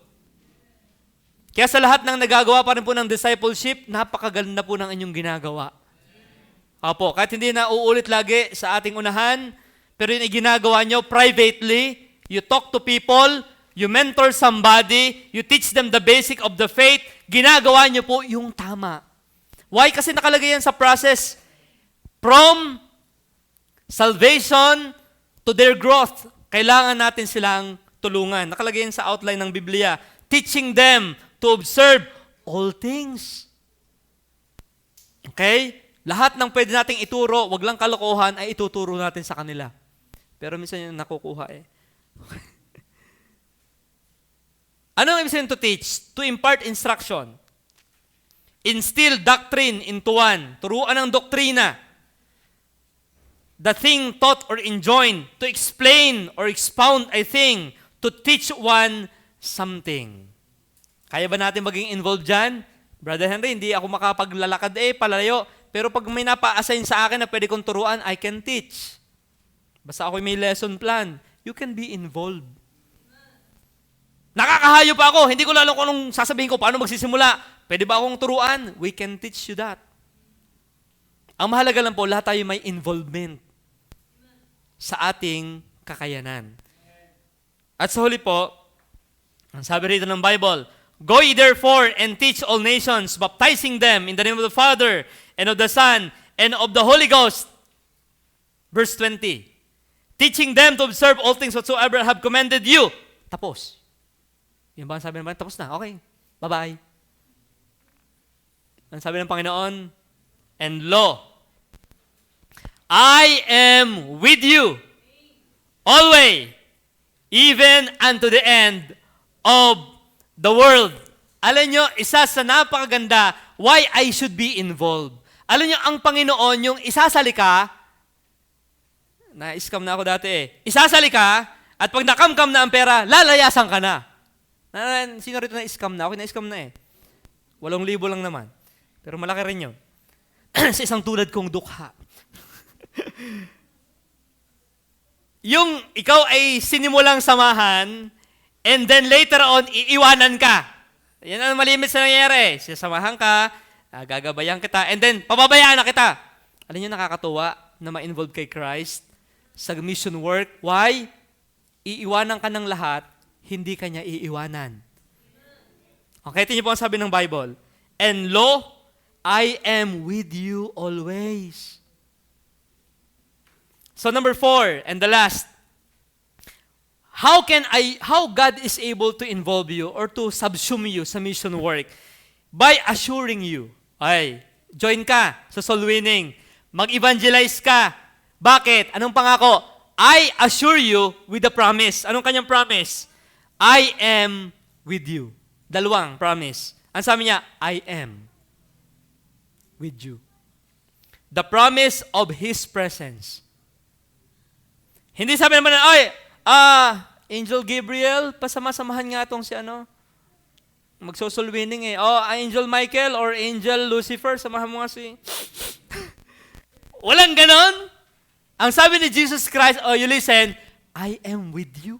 Kaya sa lahat ng nagagawa pa rin po ng discipleship, napakaganda po ng inyong ginagawa. Opo, kahit hindi na uulit lagi sa ating unahan, pero yun ay ginagawa nyo privately, you talk to people, you mentor somebody, you teach them the basic of the faith, ginagawa nyo po yung tama. Why? Kasi nakalagay yan sa process. From salvation to their growth, kailangan natin silang tulungan. Nakalagay yan sa outline ng Biblia. Teaching them to observe all things. Okay? Lahat ng pwede nating ituro, wag lang kalokohan, ay ituturo natin sa kanila. Pero minsan yung nakukuha eh. Ano ang ibig sabihin to teach? To impart instruction. Instill doctrine into one. Turuan ng doktrina. The thing taught or enjoined. To explain or expound a thing. To teach one something. Kaya ba natin maging involved dyan? Brother Henry, hindi ako makapaglalakad palayo. Pero pag may napa-assign sa akin na pwede kong turuan, I can teach. Basta ako may lesson plan. You can be involved. Nakakahayo pa ako. Hindi ko lalo kung anong sasabihin ko, paano magsisimula. Pwede ba akong turuan? We can teach you that. Ang mahalaga lang po, lahat tayo may involvement sa ating kakayanan. At sa huli po, ang sabi rito ng Bible, go ye therefore and teach all nations, baptizing them in the name of the Father, and of the Son, and of the Holy Ghost. Verse 20. Teaching them to observe all things whatsoever I have commanded you. Tapos. Yung ba ang sabi ng Panginoon? Tapos na. Okay. Bye-bye. Ang sabi ng Panginoon, and lo, I am with you always, even unto the end of the world. Alam nyo, isa sa napakaganda, why I should be involved. Alam nyo, ang Panginoon, yung isasali ka, na-scam na ako dati isasali ka, at pag nakamkam na ang pera, lalayasan ka na. Sino rito na-scam na? Okay, na-scam na 8,000 lang naman. Pero malaki rin yun. Sa isang tulad kong dukha. Yung ikaw ay sinimulang samahan, and then later on, iiwanan ka. Yan ang malimit sa nangyayari. Sasamahan ka, gagabayan kita, and then pababayaan na kita. Alam niyo, nakakatuwa na ma-involve kay Christ sa mission work. Why? Iiwanan ka ng lahat, hindi ka niya iiwanan. Okay, tingnan niyo po ang sabi ng Bible. And lo, I am with you always. So number 4, and the last, how God is able to involve you or to subsume you sa mission work? By assuring you. Ay, join ka sa soul winning. Mag-evangelize ka. Bakit? Anong pangako? I assure you with the promise. Anong kanyang promise? I am with you. Dalawang promise. Ang sabi niya, I am with you. The promise of His presence. Hindi sabi naman, Angel Gabriel, pasama-samahan nga itong si magsosoul winning eh. Angel Michael or Angel Lucifer, samahan mo nga si... Walang ganon. Ang sabi ni Jesus Christ, you listen, I am with you.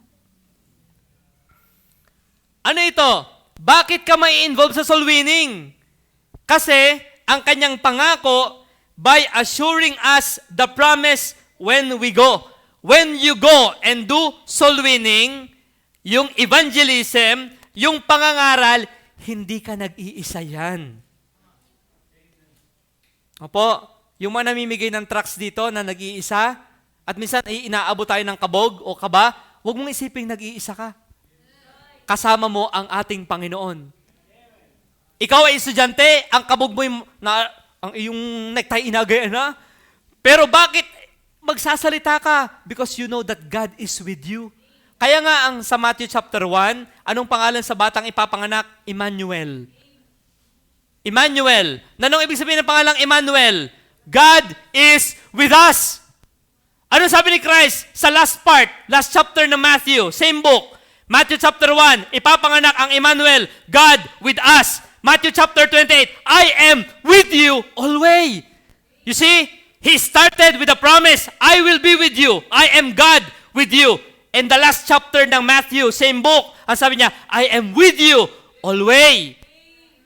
Ano ito? Bakit ka mai-involve sa soul winning? Kasi, ang kanyang pangako, by assuring us the promise when we go. When you go and do soul winning, yung evangelism, yung pangangaral, hindi ka nag-iisa yan. Opo, yung mga namimigay ng tracts dito na nag-iisa, at minsan inaabot tayo ng kabog o kaba, huwag mong isiping nag-iisa ka. Kasama mo ang ating Panginoon. Ikaw ay estudyante, ang kabog mo ang iyong necktie inagay na. Pero bakit magsasalita ka? Because you know that God is with you. Kaya nga ang sa Matthew chapter 1, anong pangalan sa batang ipapanganak? Emmanuel. Emmanuel. Anong ibig sabihin ng pangalang Emmanuel? God is with us. Ano sabi ni Christ sa last chapter ng Matthew, same book, Matthew chapter 1, ipapanganak ang Emmanuel, God with us. Matthew chapter 28, I am with you always. You see, He started with a promise, I will be with you. I am God with you. And the last chapter ng Matthew, same book, ang sabi niya, I am with you always.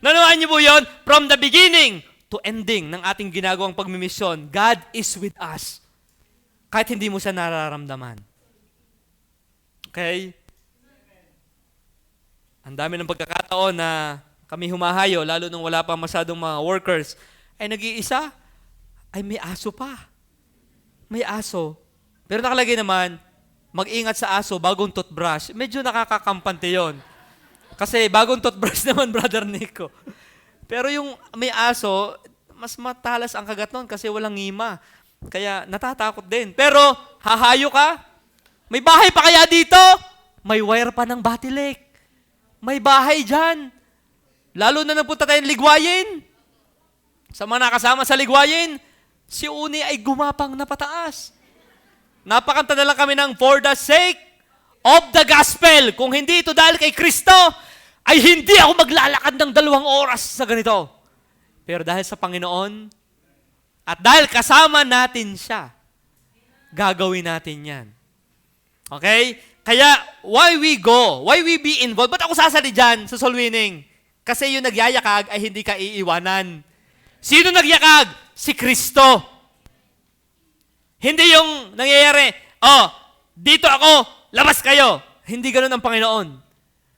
Nanuhaan niyo po yun? From the beginning to ending ng ating ginagawang pagmimisyon, God is with us. Kahit hindi mo siya nararamdaman. Okay? Ang dami ng pagkakataon na kami humahayo, lalo nung wala pa masyadong mga workers, ay nag-iisa, ay may aso pa. May aso. Pero nakalagay naman, mag-ingat sa aso, bagong toothbrush. Medyo nakakakampante yon. Kasi bagong toothbrush naman, Brother Nico. Pero yung may aso, mas matalas ang kagat nun kasi walang ngima. Kaya natatakot din. Pero hahayo ka, may bahay pa kaya dito? May wire pa ng Batilek. May bahay dyan. Lalo na napunta tayong Ligwayin. Sa mga nakasama sa Ligwayin, si Uni ay gumapang na pataas. Napakanta na lang kami ng For the sake of the gospel. Kung hindi ito dahil kay Kristo, ay hindi ako maglalakad ng 2 oras sa ganito. Pero dahil sa Panginoon, at dahil kasama natin siya, gagawin natin yan. Okay? Kaya, why we go? Why we be involved? Ba't ako sasali dyan sa soul winning? Kasi yung nagyayakag ay hindi ka iiwanan. Sino nagyakag? Si Kristo. Hindi yung nangyayari, dito ako, labas kayo. Hindi ganun ang Panginoon.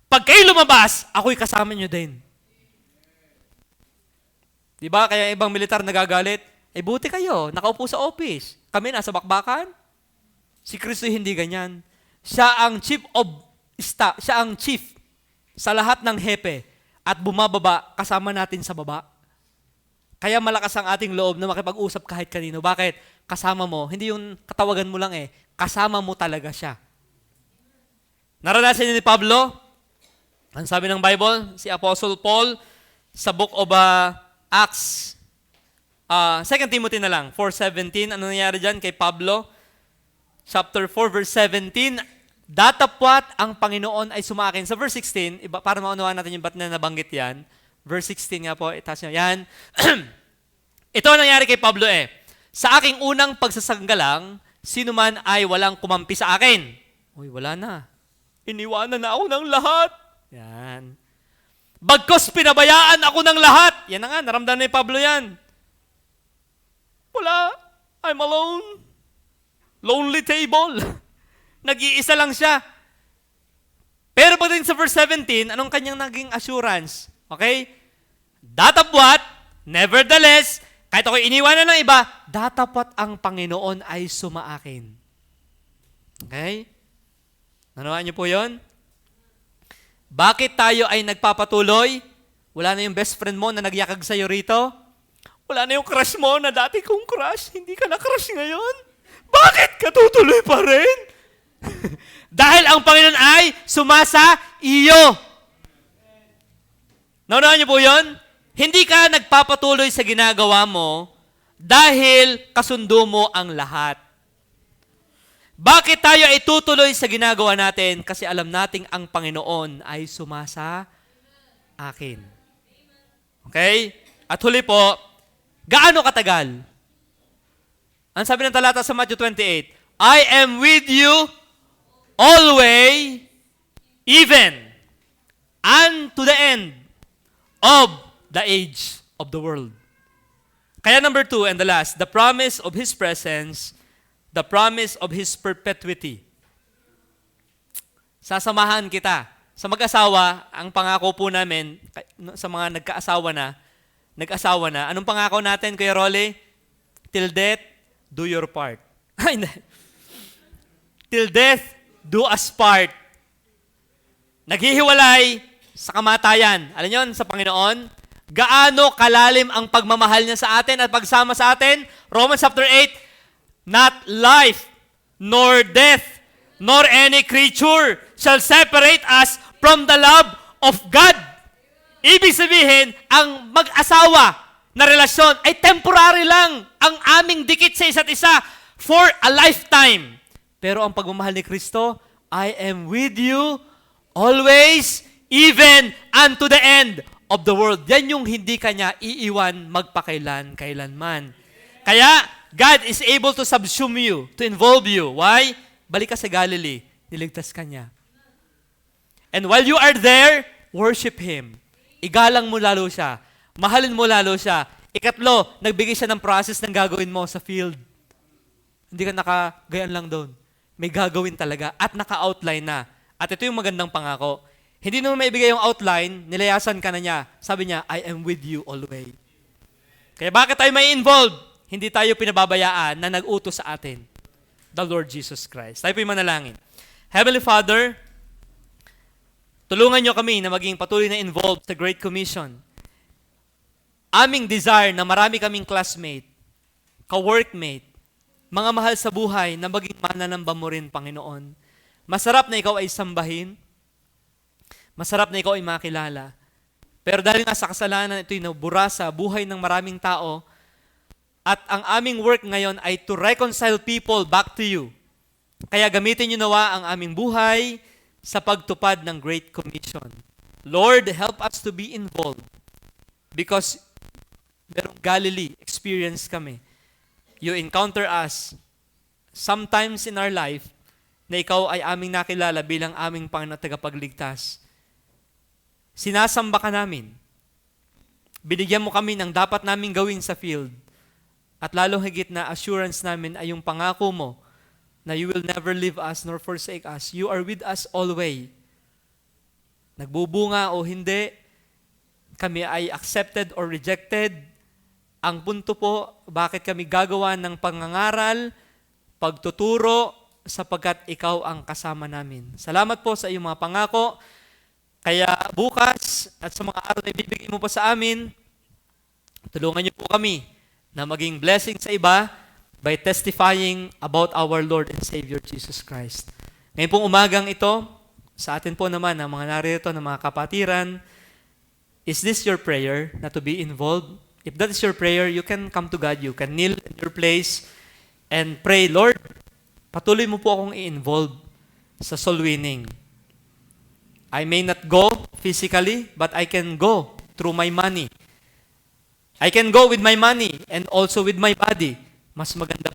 Pag kayo lumabas, ako'y kasama nyo din. Diba? Kaya ibang militar nagagalit, buti kayo, nakaupo sa office. Kami nasa bakbakan. Si Kristo hindi ganyan. Siya ang chief sa lahat ng hepe at bumababa kasama natin sa baba. Kaya malakas ang ating loob na makipag-usap kahit kanino. Bakit? Kasama mo. Hindi yung katawagan mo lang kasama mo talaga siya. Naranasan niyo ni Pablo? Ang sabi ng Bible, si Apostle Paul sa book of Acts, 2 Timothy na lang, 4:17. Ano nangyari dyan kay Pablo? Chapter 4, verse 17, datapwat ang Panginoon ay sumakin. Sa verse 16, para maunawaan natin yung ba't na nabanggit yan, verse 16 nga po, itaas nyo, yan. Ito ang nangyari kay Pablo Sa aking unang pagsasanggalang, sino man ay walang kumampi sa akin. Uy, wala na. Iniwanan na ako ng lahat. Yan. Bagkos pinabayaan ako ng lahat. Yan na nga, naramdaman ni Pablo yan. Wala, I'm alone. Lonely table. Nag-iisa lang siya. Pero pagdating sa verse 17, anong kanyang naging assurance? Okay? Datapwat, nevertheless, kahit ako'y iniwanan ng iba, datapwat ang Panginoon ay sumaakin. Okay? Nanawaan niyo po yon? Bakit tayo ay nagpapatuloy? Wala na yung best friend mo na nagyakag sa'yo rito? Wala na yung crush mo na dati kong crush, hindi ka na-crush ngayon? Bakit ka tutuloy pa rin? Dahil ang Panginoon ay sumasa iyo. Naunahan niyo po yun? Hindi ka nagpapatuloy sa ginagawa mo dahil kasundo mo ang lahat. Bakit tayo ay tutuloy sa ginagawa natin? Kasi alam nating ang Panginoon ay sumasa akin. Okay? At huli po, gaano katagal? Ang sabi ng talata sa Matthew 28, I am with you always, even unto the end of the age of the world. Kaya number 2 and the last, the promise of His presence, the promise of His perpetuity. Sasamahan kita. Sa mag-asawa, ang pangako po namin, sa mga nag-asawa na, anong pangako natin, Kuya Rolly? Till death, do your part. Till death, do us part. Naghihiwalay sa kamatayan. Alam niyo, sa Panginoon, gaano kalalim ang pagmamahal niya sa atin at pagsama sa atin? Romans chapter 8, not life, nor death, nor any creature shall separate us from the love of God. Ibig sabihin, ang mag-asawa na relasyon ay temporary lang. Ang aming dikit sa isa't isa for a lifetime. Pero ang pagmamahal ni Kristo, I am with you always, even unto the end of the world. Yan yung hindi kanya iiwan magpakailan-kailanman. Kaya, God is able to subsume you, to involve you. Why? Balik ka sa Galilee, niligtas ka niya. And while you are there, worship Him. Igalang mo lalo siya. Mahalin mo lalo siya. Ikatlo, nagbigay siya ng process ng gagawin mo sa field. Hindi ka nakagayaan lang doon. May gagawin talaga at naka-outline na. At ito yung magandang pangako. Hindi naman maibigay yung outline, nilayasan ka na niya. Sabi niya, I am with you always. Kaya bakit tayo may involved? Hindi tayo pinababayaan na nag-utos sa atin. The Lord Jesus Christ. Tayo po yung manalangin. Heavenly Father, tulungan niyo kami na maging patuloy na involved sa Great Commission. Aming desire na marami kaming classmate, ka-workmate, mga mahal sa buhay na maging mananamba mo rin, Panginoon. Masarap na ikaw ay sambahin. Masarap na ikaw ay makilala. Pero dahil nga sa kasalanan, ito'y nabura sa buhay ng maraming tao, at ang aming work ngayon ay to reconcile people back to you. Kaya gamitin niyo nawa ang aming buhay sa pagtupad ng Great Commission. Lord, help us to be involved because merong Galilee experience kami. You encounter us sometimes in our life na ikaw ay aming nakilala bilang aming Panginoon at tagapagligtas. Sinasamba ka namin. Binigyan mo kami ng dapat naming gawin sa field. At lalong higit na assurance namin ay yung pangako mo na you will never leave us nor forsake us. You are with us always. Nagbubunga o hindi, kami ay accepted or rejected. Ang punto po, bakit kami gagawa ng pangangaral, pagtuturo, sapagkat ikaw ang kasama namin. Salamat po sa iyong mga pangako. Kaya bukas at sa mga araw na ibibigay mo pa sa amin, tulungan niyo po kami na maging blessing sa iba by testifying about our Lord and Savior Jesus Christ. Ngayon pong umagang ito, sa atin po naman, ang mga narito, ng mga kapatiran, is this your prayer na to be involved? If that is your prayer, you can come to God. You can kneel in your place and pray, Lord, patuloy mo po akong i-involve sa soul winning. I may not go physically, but I can go through my money. I can go with my money and also with my body. Mas maganda